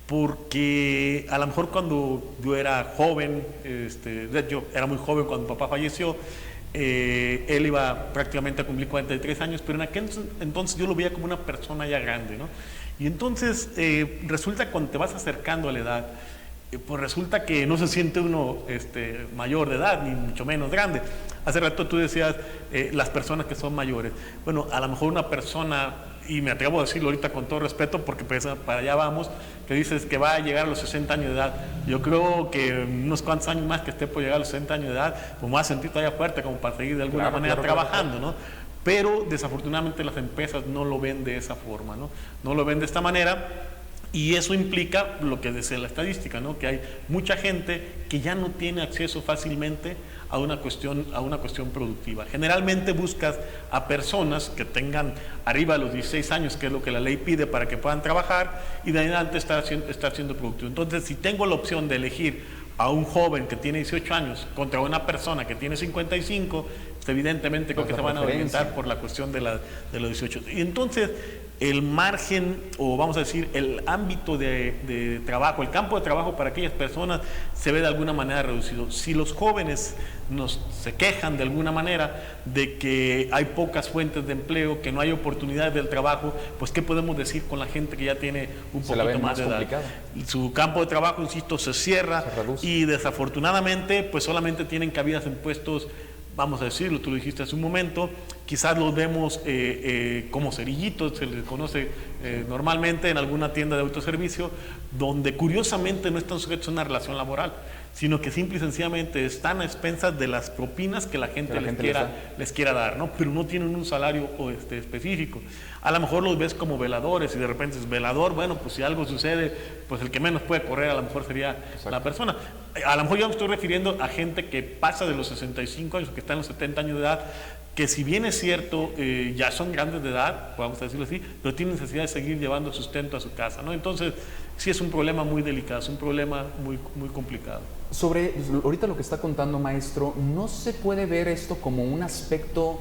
Porque a lo mejor cuando yo era joven, yo era muy joven cuando mi papá falleció, él iba prácticamente a cumplir 43 años, pero en aquel entonces yo lo veía como una persona ya grande, ¿no? Y entonces resulta cuando te vas acercando a la edad, pues resulta que no se siente uno mayor de edad, ni mucho menos grande. Hace rato tú decías las personas que son mayores. Bueno, a lo mejor una persona, y me atrevo a decirlo ahorita con todo respeto, porque pues, para allá vamos, que dices que va a llegar a los 60 años de edad. Yo creo que unos cuantos años más que esté por llegar a los 60 años de edad, pues me va a sentir todavía fuerte como para seguir de alguna manera trabajando, ¿no? Pero desafortunadamente las empresas no lo ven de esa forma, ¿no? No lo ven de esta manera. Y eso implica lo que dice la estadística, ¿no? Que hay mucha gente que ya no tiene acceso fácilmente a una cuestión productiva. Generalmente buscas a personas que tengan arriba de los 16 años, que es lo que la ley pide para que puedan trabajar, y de adelante estar siendo productivo. Entonces, si tengo la opción de elegir a un joven que tiene 18 años contra una persona que tiene 55, pues evidentemente creo que se van a orientar por la cuestión de los 18. Y entonces, el margen, o vamos a decir, el ámbito de trabajo, el campo de trabajo para aquellas personas se ve de alguna manera reducido. Si los jóvenes se quejan de alguna manera de que hay pocas fuentes de empleo, que no hay oportunidades del trabajo, pues ¿qué podemos decir con la gente que ya tiene un poquito más de edad? Su campo de trabajo, insisto, se cierra y desafortunadamente pues solamente tienen cabidas en puestos, vamos a decirlo, tú lo dijiste hace un momento, quizás los vemos como cerillitos, se les conoce normalmente en alguna tienda de autoservicio, donde curiosamente no están sujetos a una relación laboral, sino que simple y sencillamente están a expensas de las propinas que la gente les quiera dar, ¿no? Pero no tienen un salario específico. A lo mejor los ves como veladores y de repente es velador, bueno, pues si algo sucede, pues el que menos puede correr a lo mejor sería la persona. A lo mejor yo me estoy refiriendo a gente que pasa de los 65 años, que está en los 70 años de edad, que si bien es cierto, ya son grandes de edad, podemos decirlo así, pero tienen necesidad de seguir llevando sustento a su casa, ¿no? Entonces, sí es un problema muy delicado, es un problema muy, muy complicado. Sobre ahorita lo que está contando, maestro, ¿no se puede ver esto como un aspecto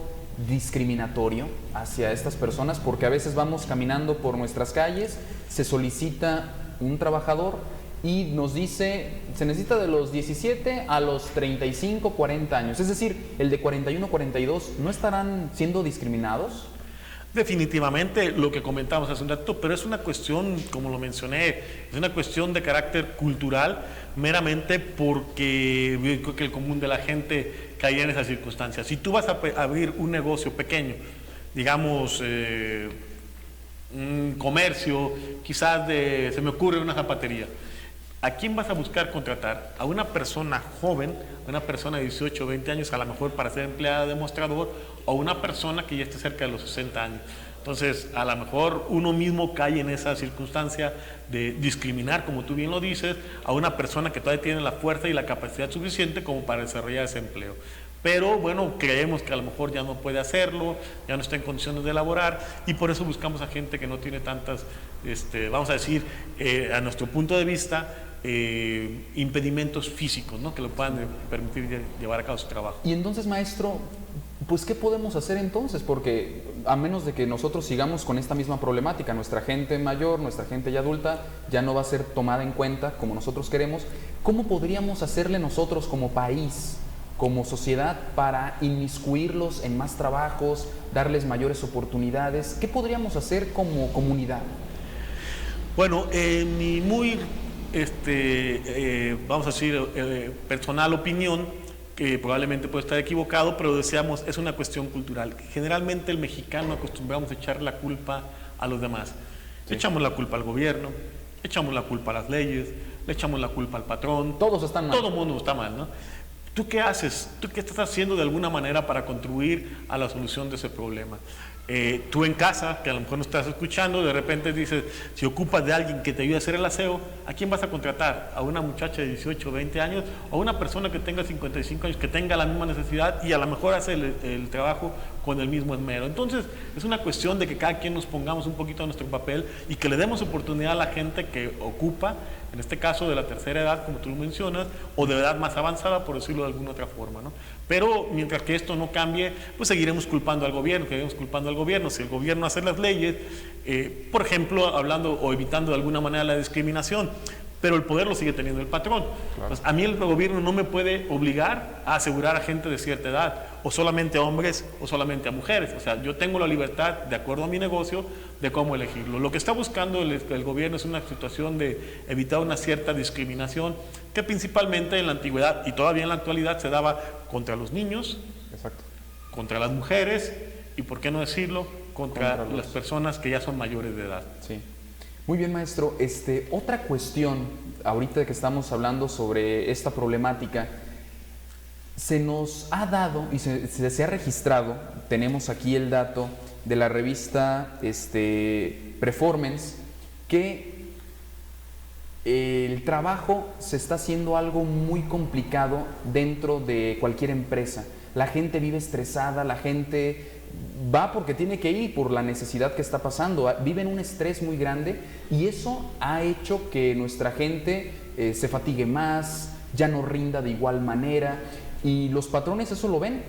discriminatorio hacia estas personas? Porque a veces vamos caminando por nuestras calles, se solicita un trabajador y nos dice, se necesita de los 17 a los 35, 40 años. Es decir, el de 41, 42, ¿no estarán siendo discriminados? Definitivamente, lo que comentamos hace un rato, pero es una cuestión, como lo mencioné, es una cuestión de carácter cultural, meramente porque yo creo que el común de la gente caería en esas circunstancias. Si tú vas a abrir un negocio pequeño, digamos, un comercio, quizás se me ocurre una zapatería, ¿a quién vas a buscar contratar? A una persona joven, a una persona de 18 o 20 años, a lo mejor para ser empleada de mostrador, o una persona que ya esté cerca de los 60 años. Entonces, a lo mejor uno mismo cae en esa circunstancia de discriminar, como tú bien lo dices, a una persona que todavía tiene la fuerza y la capacidad suficiente como para desarrollar ese empleo. Pero bueno, creemos que a lo mejor ya no puede hacerlo, ya no está en condiciones de elaborar, y por eso buscamos a gente que no tiene tantas, vamos a decir, a nuestro punto de vista, impedimentos físicos, ¿no? Que le puedan permitir llevar a cabo su trabajo. Y entonces, maestro, pues ¿qué podemos hacer entonces? Porque a menos de que nosotros sigamos con esta misma problemática, nuestra gente mayor, nuestra gente ya adulta, ya no va a ser tomada en cuenta como nosotros queremos. ¿Cómo podríamos hacerle nosotros como país, como sociedad, para inmiscuirlos en más trabajos, darles mayores oportunidades? ¿Qué podríamos hacer como comunidad? Bueno, mi muy vamos a decir, personal opinión, que probablemente puede estar equivocado, pero deseamos, es una cuestión cultural. Generalmente el mexicano acostumbramos a echar la culpa a los demás. Sí. Echamos la culpa al gobierno, echamos la culpa a las leyes, le echamos la culpa al patrón. Todos están mal. Todo el mundo está mal, ¿no? ¿Tú qué haces? ¿Tú qué estás haciendo de alguna manera para contribuir a la solución de ese problema? Tú en casa, que a lo mejor no estás escuchando, de repente dices, si ocupas de alguien que te ayude a hacer el aseo, ¿a quién vas a contratar? ¿A una muchacha de 18 o 20 años? ¿O a una persona que tenga 55 años, que tenga la misma necesidad y a lo mejor hace el trabajo con el mismo esmero? Entonces, es una cuestión de que cada quien nos pongamos un poquito a nuestro papel y que le demos oportunidad a la gente que ocupa en este caso de la tercera edad, como tú lo mencionas, o de edad más avanzada, por decirlo de alguna otra forma, ¿no? Pero mientras que esto no cambie, pues seguiremos culpando al gobierno, Si el gobierno hace las leyes, por ejemplo, hablando o evitando de alguna manera la discriminación, pero el poder lo sigue teniendo el patrón. Claro. Pues a mí el gobierno no me puede obligar a asegurar a gente de cierta edad, o solamente a hombres o solamente a mujeres. O sea, yo tengo la libertad, de acuerdo a mi negocio, de cómo elegirlo. Lo que está buscando el gobierno es una situación de evitar una cierta discriminación que principalmente en la antigüedad y todavía en la actualidad se daba contra los niños, exacto, contra las mujeres y, por qué no decirlo, contra las personas que ya son mayores de edad. Sí. Muy bien, maestro. Otra cuestión, ahorita que estamos hablando sobre esta problemática, se nos ha dado y se ha registrado, tenemos aquí el dato de la revista Performance, que el trabajo se está haciendo algo muy complicado dentro de cualquier empresa. La gente vive estresada, la gente va porque tiene que ir por la necesidad que está pasando, vive en un estrés muy grande y eso ha hecho que nuestra gente se fatigue más, ya no rinda de igual manera y los patrones eso lo ven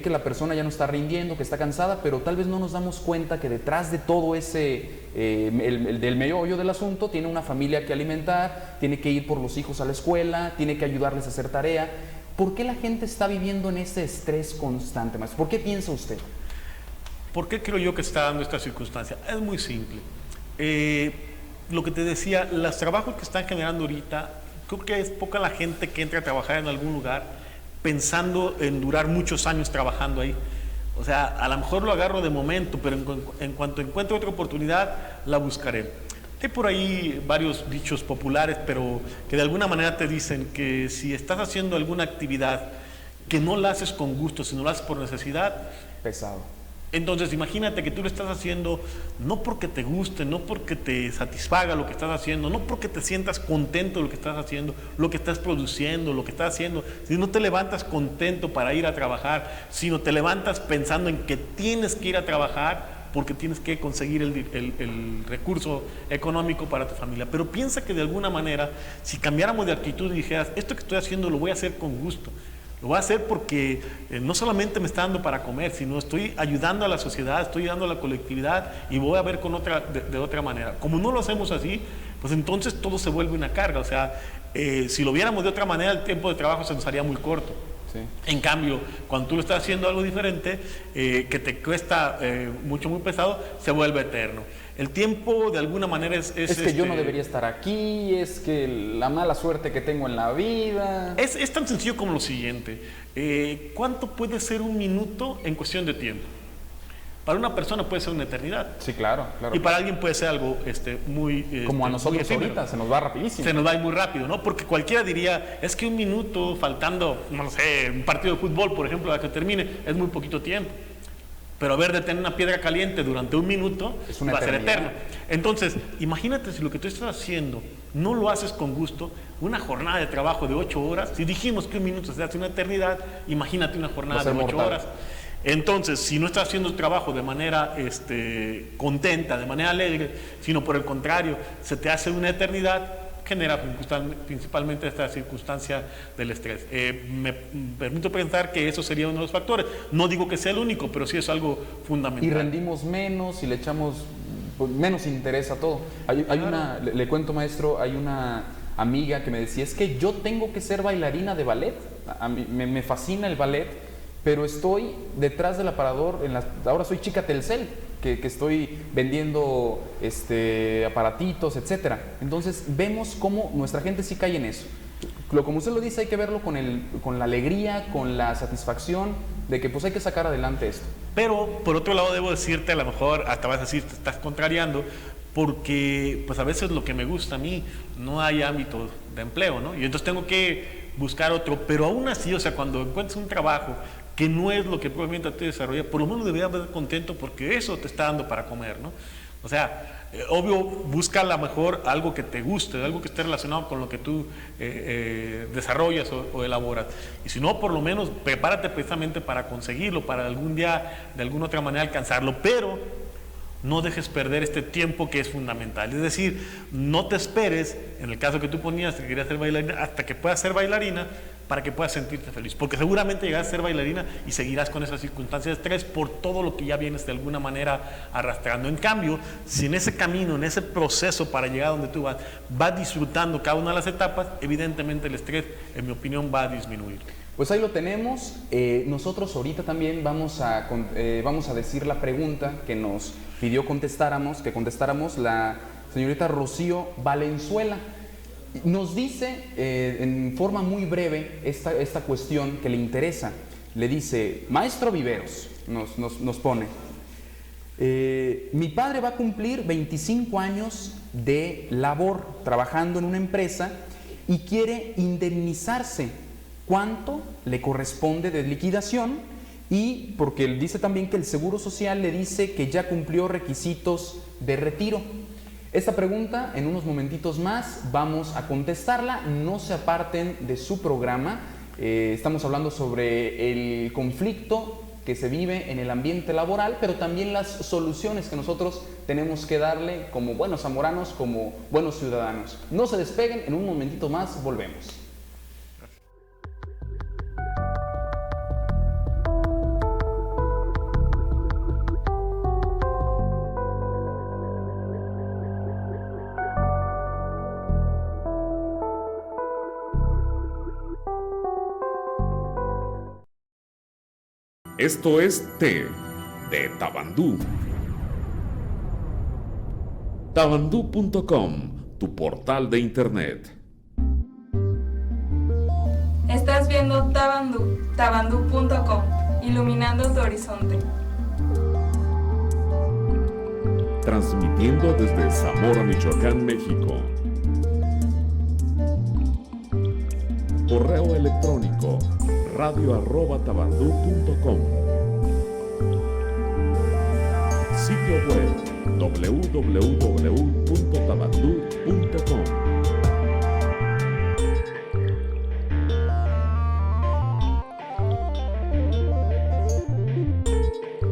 que la persona ya no está rindiendo, que está cansada, pero tal vez no nos damos cuenta que detrás de todo ese, del meollo del asunto, tiene una familia que alimentar, tiene que ir por los hijos a la escuela, tiene que ayudarles a hacer tarea. ¿Por qué la gente está viviendo en ese estrés constante, maestro? ¿Por qué piensa usted? ¿Por qué creo yo que está dando esta circunstancia? Es muy simple. Lo que te decía, los trabajos que están generando ahorita, creo que es poca la gente que entra a trabajar en algún lugar pensando en durar muchos años trabajando ahí. O sea, a lo mejor lo agarro de momento, pero en cuanto encuentre otra oportunidad, la buscaré. Hay por ahí varios dichos populares, pero que de alguna manera te dicen que si estás haciendo alguna actividad que no la haces con gusto, sino la haces por necesidad, pesado. Entonces imagínate que tú lo estás haciendo no porque te guste, no porque te satisfaga lo que estás haciendo, no porque te sientas contento de lo que estás haciendo, lo que estás produciendo, lo que estás haciendo, si no te levantas contento para ir a trabajar, sino te levantas pensando en que tienes que ir a trabajar porque tienes que conseguir el recurso económico para tu familia. Pero piensa que de alguna manera, si cambiáramos de actitud y dijeras, esto que estoy haciendo lo voy a hacer con gusto, lo voy a hacer porque no solamente me está dando para comer, sino estoy ayudando a la sociedad, estoy ayudando a la colectividad y voy a ver de otra manera. Como no lo hacemos así, pues entonces todo se vuelve una carga. O sea, si lo viéramos de otra manera, el tiempo de trabajo se nos haría muy corto. Sí. En cambio, cuando tú lo estás haciendo algo diferente, que te cuesta mucho, muy pesado, se vuelve eterno. El tiempo de alguna manera es que yo no debería estar aquí, es que la mala suerte que tengo en la vida. Es tan sencillo como lo siguiente. ¿Cuánto puede ser un minuto en cuestión de tiempo? Para una persona puede ser una eternidad. Sí, claro, claro. Y para alguien puede ser algo muy... como a nosotros ahorita, se nos va rapidísimo. Se nos va muy rápido, ¿no? Porque cualquiera diría, es que un minuto faltando, no sé, un partido de fútbol, por ejemplo, a que termine, es muy poquito tiempo. Pero haber de tener una piedra caliente durante un minuto va a ser eterno. Entonces, imagínate si lo que tú estás haciendo no lo haces con gusto, una jornada de trabajo de 8 horas, si dijimos que un minuto se hace una eternidad, imagínate una jornada de 8 horas. Entonces, si no estás haciendo el trabajo de manera contenta, de manera alegre, sino por el contrario, se te hace una eternidad, genera principalmente esta circunstancia del estrés. Me permito pensar que eso sería uno de los factores. No digo que sea el único, pero sí es algo fundamental. Y rendimos menos y le echamos menos interés a todo. Le cuento, maestro, hay una amiga que me decía, es que yo tengo que ser bailarina de ballet. A mí me fascina el ballet, pero estoy detrás del aparador, ahora soy chica Telcel, que estoy vendiendo aparatitos, etcétera. Entonces vemos cómo nuestra gente sí cae en eso. Como usted lo dice, hay que verlo con la alegría, con la satisfacción de que pues hay que sacar adelante esto. Pero por otro lado debo decirte, a lo mejor hasta vas a decir, te estás contrariando, porque pues a veces lo que me gusta a mí no hay ámbito de empleo, ¿no? Y entonces tengo que buscar otro, pero aún así, o sea, cuando encuentres un trabajo que no es lo que probablemente te desarrolla, por lo menos deberías estar contento porque eso te está dando para comer, ¿no? O sea, obvio, busca a lo mejor algo que te guste, algo que esté relacionado con lo que tú desarrollas o elaboras. Y si no, por lo menos prepárate precisamente para conseguirlo, para algún día, de alguna otra manera, alcanzarlo. Pero no dejes perder este tiempo que es fundamental. Es decir, no te esperes, en el caso que tú ponías, que querías ser bailarina, hasta que puedas ser bailarina para que puedas sentirte feliz. Porque seguramente llegarás a ser bailarina y seguirás con esas circunstancias de estrés por todo lo que ya vienes de alguna manera arrastrando. En cambio, si en ese camino, en ese proceso para llegar a donde tú vas disfrutando cada una de las etapas, evidentemente el estrés, en mi opinión, va a disminuir. Pues ahí lo tenemos. Nosotros ahorita también vamos a decir la pregunta que nos pidió que contestáramos la señorita Rocío Valenzuela. Nos dice en forma muy breve esta cuestión que le interesa. Le dice: maestro Viveros, nos pone, mi padre va a cumplir 25 años de labor trabajando en una empresa y quiere indemnizarse. ¿Cuánto le corresponde de liquidación? Y porque él dice también que el Seguro Social le dice que ya cumplió requisitos de retiro. Esta pregunta en unos momentitos más vamos a contestarla. No se aparten de su programa. Estamos hablando sobre el conflicto que se vive en el ambiente laboral, pero también las soluciones que nosotros tenemos que darle como buenos zamoranos, como buenos ciudadanos. No se despeguen, en un momentito más volvemos. Esto es Té de Tabandú. Tabandú.com, tu portal de internet. Estás viendo Tabandú, tabandú.com, iluminando tu horizonte. Transmitiendo desde Zamora, Michoacán, México. Correo electrónico radio@tabandú.com. Sitio web www.tabandú.com.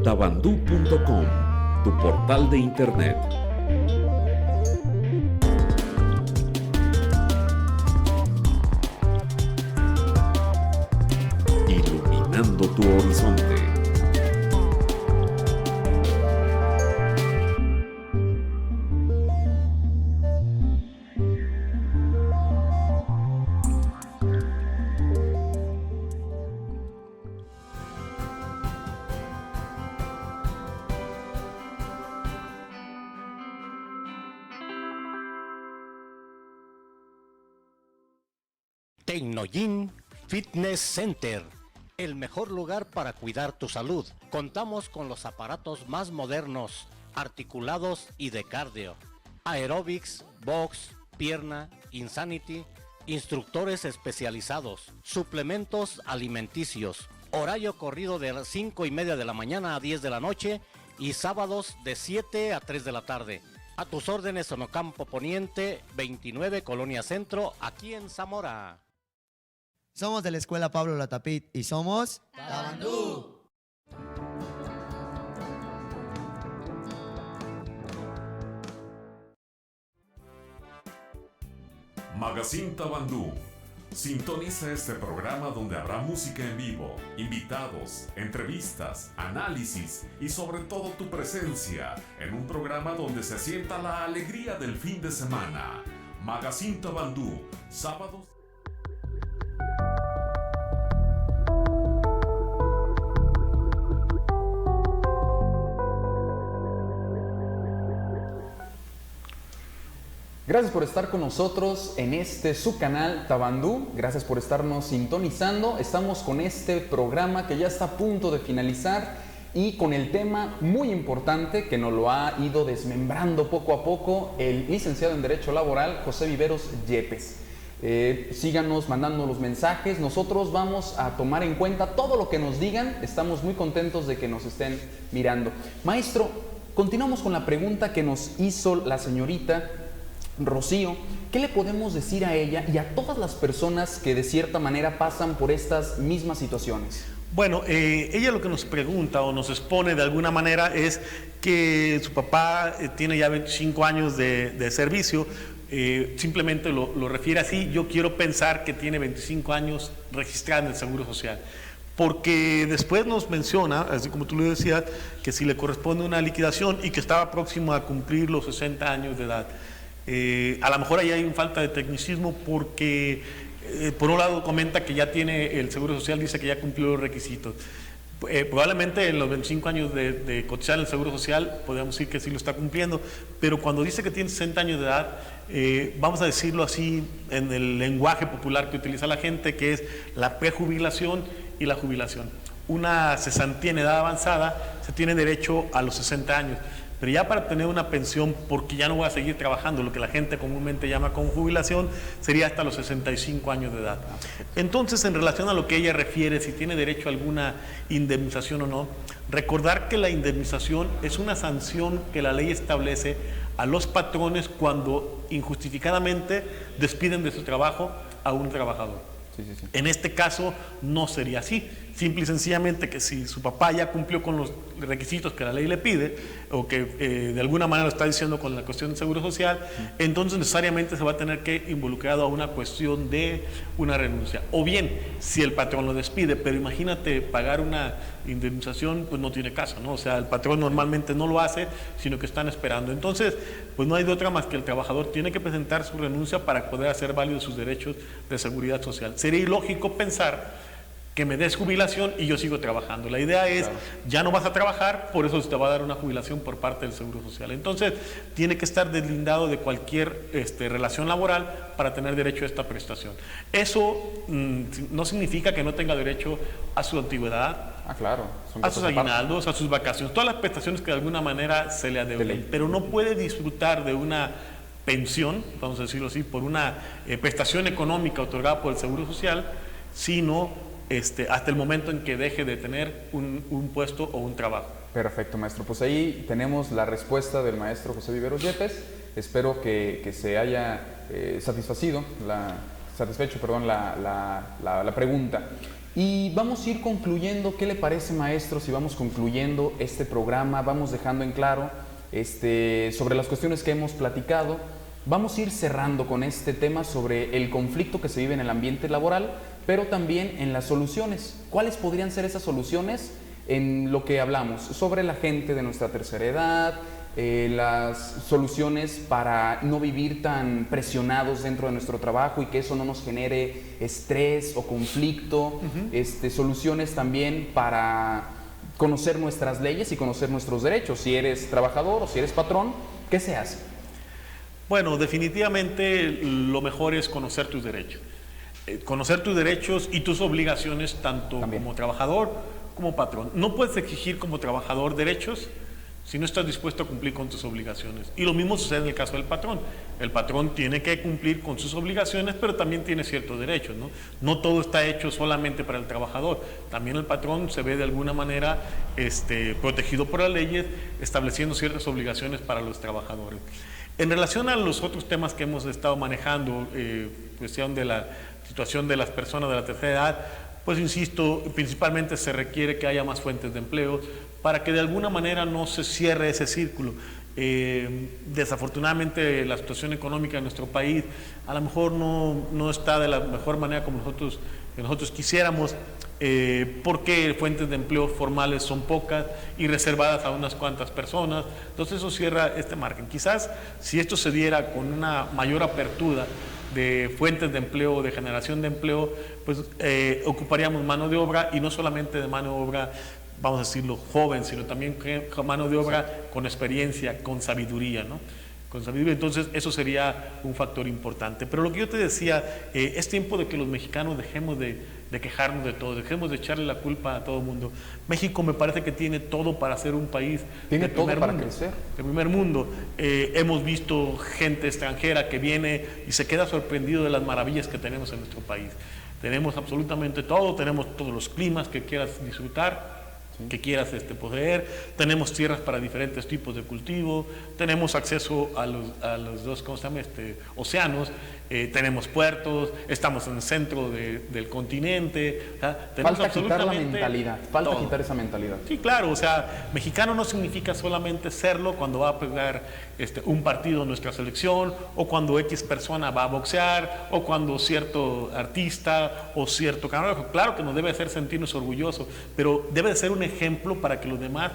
Tabandú.com, tu portal de internet. Iluminando tu horizonte. Tecnogym Fitness Center, el mejor lugar para cuidar tu salud. Contamos con los aparatos más modernos, articulados y de cardio, aerobics, box, pierna, Insanity, instructores especializados, suplementos alimenticios, horario corrido de las 5:30 de la mañana a 10 de la noche y sábados de 7 a 3 de la tarde. A tus órdenes en Ocampo Poniente, 29, Colonia Centro, aquí en Zamora. Somos de la Escuela Pablo Latapit y somos Tabandú. Magazine Tabandú. Sintoniza este programa donde habrá música en vivo, invitados, entrevistas, análisis y sobre todo tu presencia en un programa donde se sienta la alegría del fin de semana. Magazine Tabandú, sábados. Gracias por estar con nosotros en este su canal Tabandú. Gracias por estarnos sintonizando. Estamos con este programa que ya está a punto de finalizar y con el tema muy importante que nos lo ha ido desmembrando poco a poco el licenciado en Derecho Laboral José Viveros Yepes. Síganos mandando los mensajes. Nosotros vamos a tomar en cuenta todo lo que nos digan. Estamos muy contentos de que nos estén mirando. Maestro, continuamos con la pregunta que nos hizo la señorita Rocío. ¿Qué le podemos decir a ella y a todas las personas que de cierta manera pasan por estas mismas situaciones? Bueno, ella lo que nos pregunta o nos expone de alguna manera es que su papá tiene ya 25 años de servicio. Simplemente lo refiere así. Yo quiero pensar que tiene 25 años registrado en el Seguro Social, porque después nos menciona, así como tú le decías, que si le corresponde una liquidación y que estaba próximo a cumplir los 60 años de edad. A lo mejor ahí hay una falta de tecnicismo, porque por un lado comenta que ya tiene el Seguro Social, dice que ya cumplió los requisitos. Probablemente en los 25 años de cotizar en el Seguro Social podríamos decir que sí lo está cumpliendo, pero cuando dice que tiene 60 años de edad, vamos a decirlo así en el lenguaje popular que utiliza la gente, que es la prejubilación y la jubilación. Una cesantía en edad avanzada se tiene derecho a los 60 años, pero ya para tener una pensión, porque ya no voy a seguir trabajando, lo que la gente comúnmente llama con jubilación, sería hasta los 65 años de edad. Entonces, en relación a lo que ella refiere, si tiene derecho a alguna indemnización o no, recordar que la indemnización es una sanción que la ley establece a los patrones cuando injustificadamente despiden de su trabajo a un trabajador. En este caso no sería así. Simple y sencillamente que si su papá ya cumplió con los requisitos que la ley le pide, o que de alguna manera lo está diciendo con la cuestión del Seguro Social, entonces necesariamente se va a tener que involucrado a una cuestión de una renuncia. O bien, si el patrón lo despide, pero imagínate pagar una indemnización, pues no tiene caso, ¿no? O sea, el patrón normalmente no lo hace, sino que están esperando. Entonces, pues no hay de otra más que el trabajador tiene que presentar su renuncia para poder hacer válidos sus derechos de seguridad social. Sería ilógico pensar que me des jubilación y yo sigo trabajando. La idea es, ya no vas a trabajar, por eso se te va a dar una jubilación por parte del Seguro Social. Entonces, tiene que estar deslindado de cualquier relación laboral para tener derecho a esta prestación. Eso no significa que no tenga derecho a su antigüedad, a sus aguinaldos, a sus vacaciones, todas las prestaciones que de alguna manera se le adeuden, pero no puede disfrutar de una pensión, vamos a decirlo así, por una prestación económica otorgada por el Seguro Social, sino hasta el momento en que deje de tener un puesto o un trabajo. Perfecto, maestro. Pues ahí tenemos la respuesta del maestro José Viveros Yepes. Espero que se haya satisfecho la pregunta. Y vamos a ir concluyendo. ¿Qué le parece, maestro, si vamos concluyendo este programa? Vamos dejando en claro sobre las cuestiones que hemos platicado. Vamos a ir cerrando con este tema sobre el conflicto que se vive en el ambiente laboral, pero también en las soluciones. ¿Cuáles podrían ser esas soluciones en lo que hablamos? Sobre la gente de nuestra tercera edad, las soluciones para no vivir tan presionados dentro de nuestro trabajo y que eso no nos genere estrés o conflicto. Soluciones también para conocer nuestras leyes y conocer nuestros derechos. Si eres trabajador o si eres patrón, ¿qué se hace? Bueno, definitivamente lo mejor es conocer tus derechos. Conocer tus derechos y tus obligaciones tanto como trabajador como patrón. No puedes exigir como trabajador derechos si no estás dispuesto a cumplir con tus obligaciones. Y lo mismo sucede en el caso del patrón. El patrón tiene que cumplir con sus obligaciones, pero también tiene ciertos derechos, ¿no? No todo está hecho solamente para el trabajador. También el patrón se ve de alguna manera protegido por las leyes, estableciendo ciertas obligaciones para los trabajadores. En relación a los otros temas que hemos estado manejando, cuestión de la situación de las personas de la tercera edad, pues insisto, principalmente se requiere que haya más fuentes de empleo para que de alguna manera no se cierre ese círculo. Desafortunadamente la situación económica de nuestro país a lo mejor no está de la mejor manera como nosotros quisiéramos, porque fuentes de empleo formales son pocas y reservadas a unas cuantas personas. Entonces eso cierra este margen. Quizás si esto se diera con una mayor apertura de fuentes de empleo, de generación de empleo, pues ocuparíamos mano de obra, y no solamente de mano de obra, vamos a decirlo, joven, sino también mano de obra con experiencia, con sabiduría, ¿no? Con sabiduría. Entonces eso sería un factor importante. Pero lo que yo te decía, es tiempo de que los mexicanos dejemos de quejarnos de todo, dejemos de echarle la culpa a todo el mundo. México me parece que tiene todo para ser un país de primer mundo. Hemos visto gente extranjera que viene y se queda sorprendido de las maravillas que tenemos en nuestro país. Tenemos absolutamente todo, tenemos todos los climas que quieras disfrutar, que quieras poseer, tenemos tierras para diferentes tipos de cultivo, tenemos acceso a los dos océanos, tenemos puertos, estamos en el centro del continente. O sea, falta quitar la mentalidad, falta quitar esa mentalidad. Sí, claro, o sea, mexicano no significa solamente serlo cuando va a pegar un partido en nuestra selección, o cuando X persona va a boxear, o cuando cierto artista o cierto camarógrafo. Claro que nos debe hacer sentirnos orgullosos, pero debe de ser un ejemplo para que los demás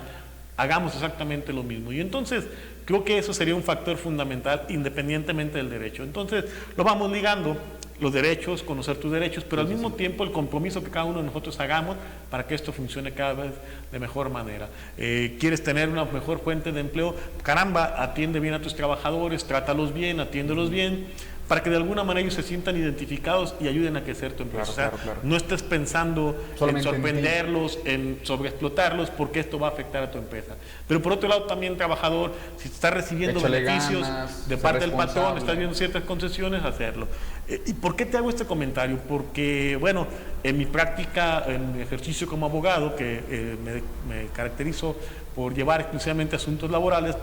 hagamos exactamente lo mismo. Y entonces creo que eso sería un factor fundamental independientemente del derecho. Entonces lo vamos ligando, los derechos, conocer tus derechos, pero al mismo tiempo el compromiso que cada uno de nosotros hagamos para que esto funcione cada vez de mejor manera. ¿Quieres tener una mejor fuente de empleo? Caramba, atiende bien a tus trabajadores, trátalos bien, atiéndelos bien, para que de alguna manera ellos se sientan identificados y ayuden a crecer tu empresa. Claro, o sea, no estés pensando solamente en sorprenderlos, en sobreexplotarlos, porque esto va a afectar a tu empresa. Pero por otro lado también, trabajador, si estás recibiendo beneficios de parte del patrón, estás viendo ciertas concesiones, hacerlo. ¿Y por qué te hago este comentario? Porque, bueno, en mi práctica, en mi ejercicio como abogado, que me caracterizo por llevar exclusivamente asuntos laborales,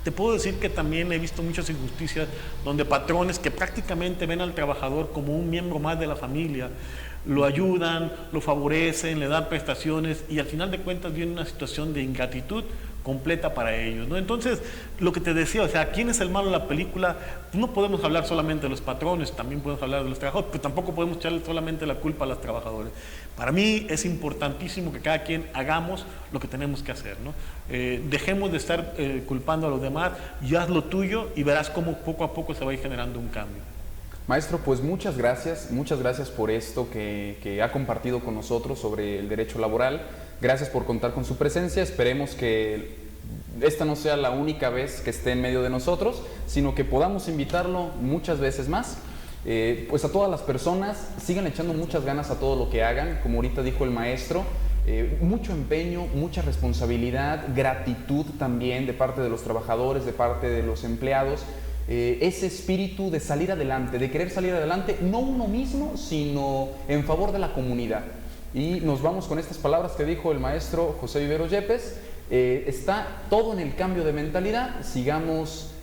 te puedo decir que también he visto muchas injusticias donde patrones que prácticamente ven al trabajador como un miembro más de la familia, lo ayudan, lo favorecen, le dan prestaciones y al final de cuentas viene una situación de ingratitud completa para ellos, ¿no? Entonces, lo que te decía, o sea, ¿quién es el malo de la película? Pues no podemos hablar solamente de los patrones, también podemos hablar de los trabajadores, pero tampoco podemos echarle solamente la culpa a los trabajadores. Para mí es importantísimo que cada quien hagamos lo que tenemos que hacer, ¿no? Dejemos de estar culpando a los demás y haz lo tuyo y verás cómo poco a poco se va a ir generando un cambio. Maestro, pues muchas gracias por esto que ha compartido con nosotros sobre el derecho laboral. Gracias por contar con su presencia. Esperemos que esta no sea la única vez que esté en medio de nosotros, sino que podamos invitarlo muchas veces más. Pues a todas las personas, sigan echando muchas ganas a todo lo que hagan, como ahorita dijo el maestro, mucho empeño, mucha responsabilidad, gratitud también de parte de los trabajadores, de parte de los empleados, ese espíritu de salir adelante, de querer salir adelante, no uno mismo, sino en favor de la comunidad. Y nos vamos con estas palabras que dijo el maestro José Vivero Yepes. Está todo en el cambio de mentalidad, sigamos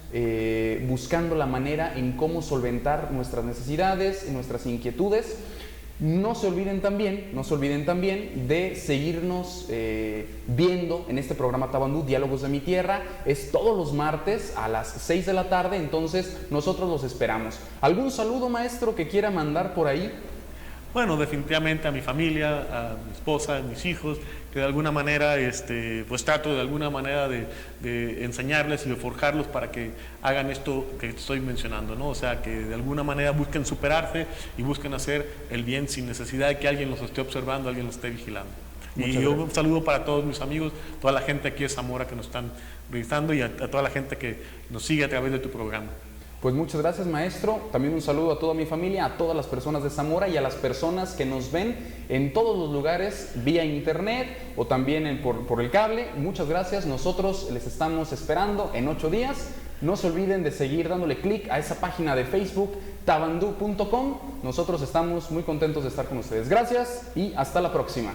buscando la manera en cómo solventar nuestras necesidades, nuestras inquietudes. No se olviden también de seguirnos viendo en este programa Tabandú, Diálogos de mi Tierra. Es todos los martes a las 6 de la tarde, entonces nosotros los esperamos. ¿Algún saludo, maestro, que quiera mandar por ahí? Bueno, definitivamente a mi familia, a mi esposa, a mis hijos, que de alguna manera, pues trato de alguna manera de enseñarles y de forjarlos para que hagan esto que estoy mencionando, ¿no? O sea, que de alguna manera busquen superarse y busquen hacer el bien sin necesidad de que alguien los esté observando, alguien los esté vigilando. Y yo un saludo para todos mis amigos, toda la gente aquí de Zamora que nos están revisando y a toda la gente que nos sigue a través de tu programa. Pues muchas gracias, maestro. También un saludo a toda mi familia, a todas las personas de Zamora y a las personas que nos ven en todos los lugares vía internet o también por el cable. Muchas gracias. Nosotros les estamos esperando en 8 días. No se olviden de seguir dándole clic a esa página de Facebook, tabandú.com. Nosotros estamos muy contentos de estar con ustedes. Gracias y hasta la próxima.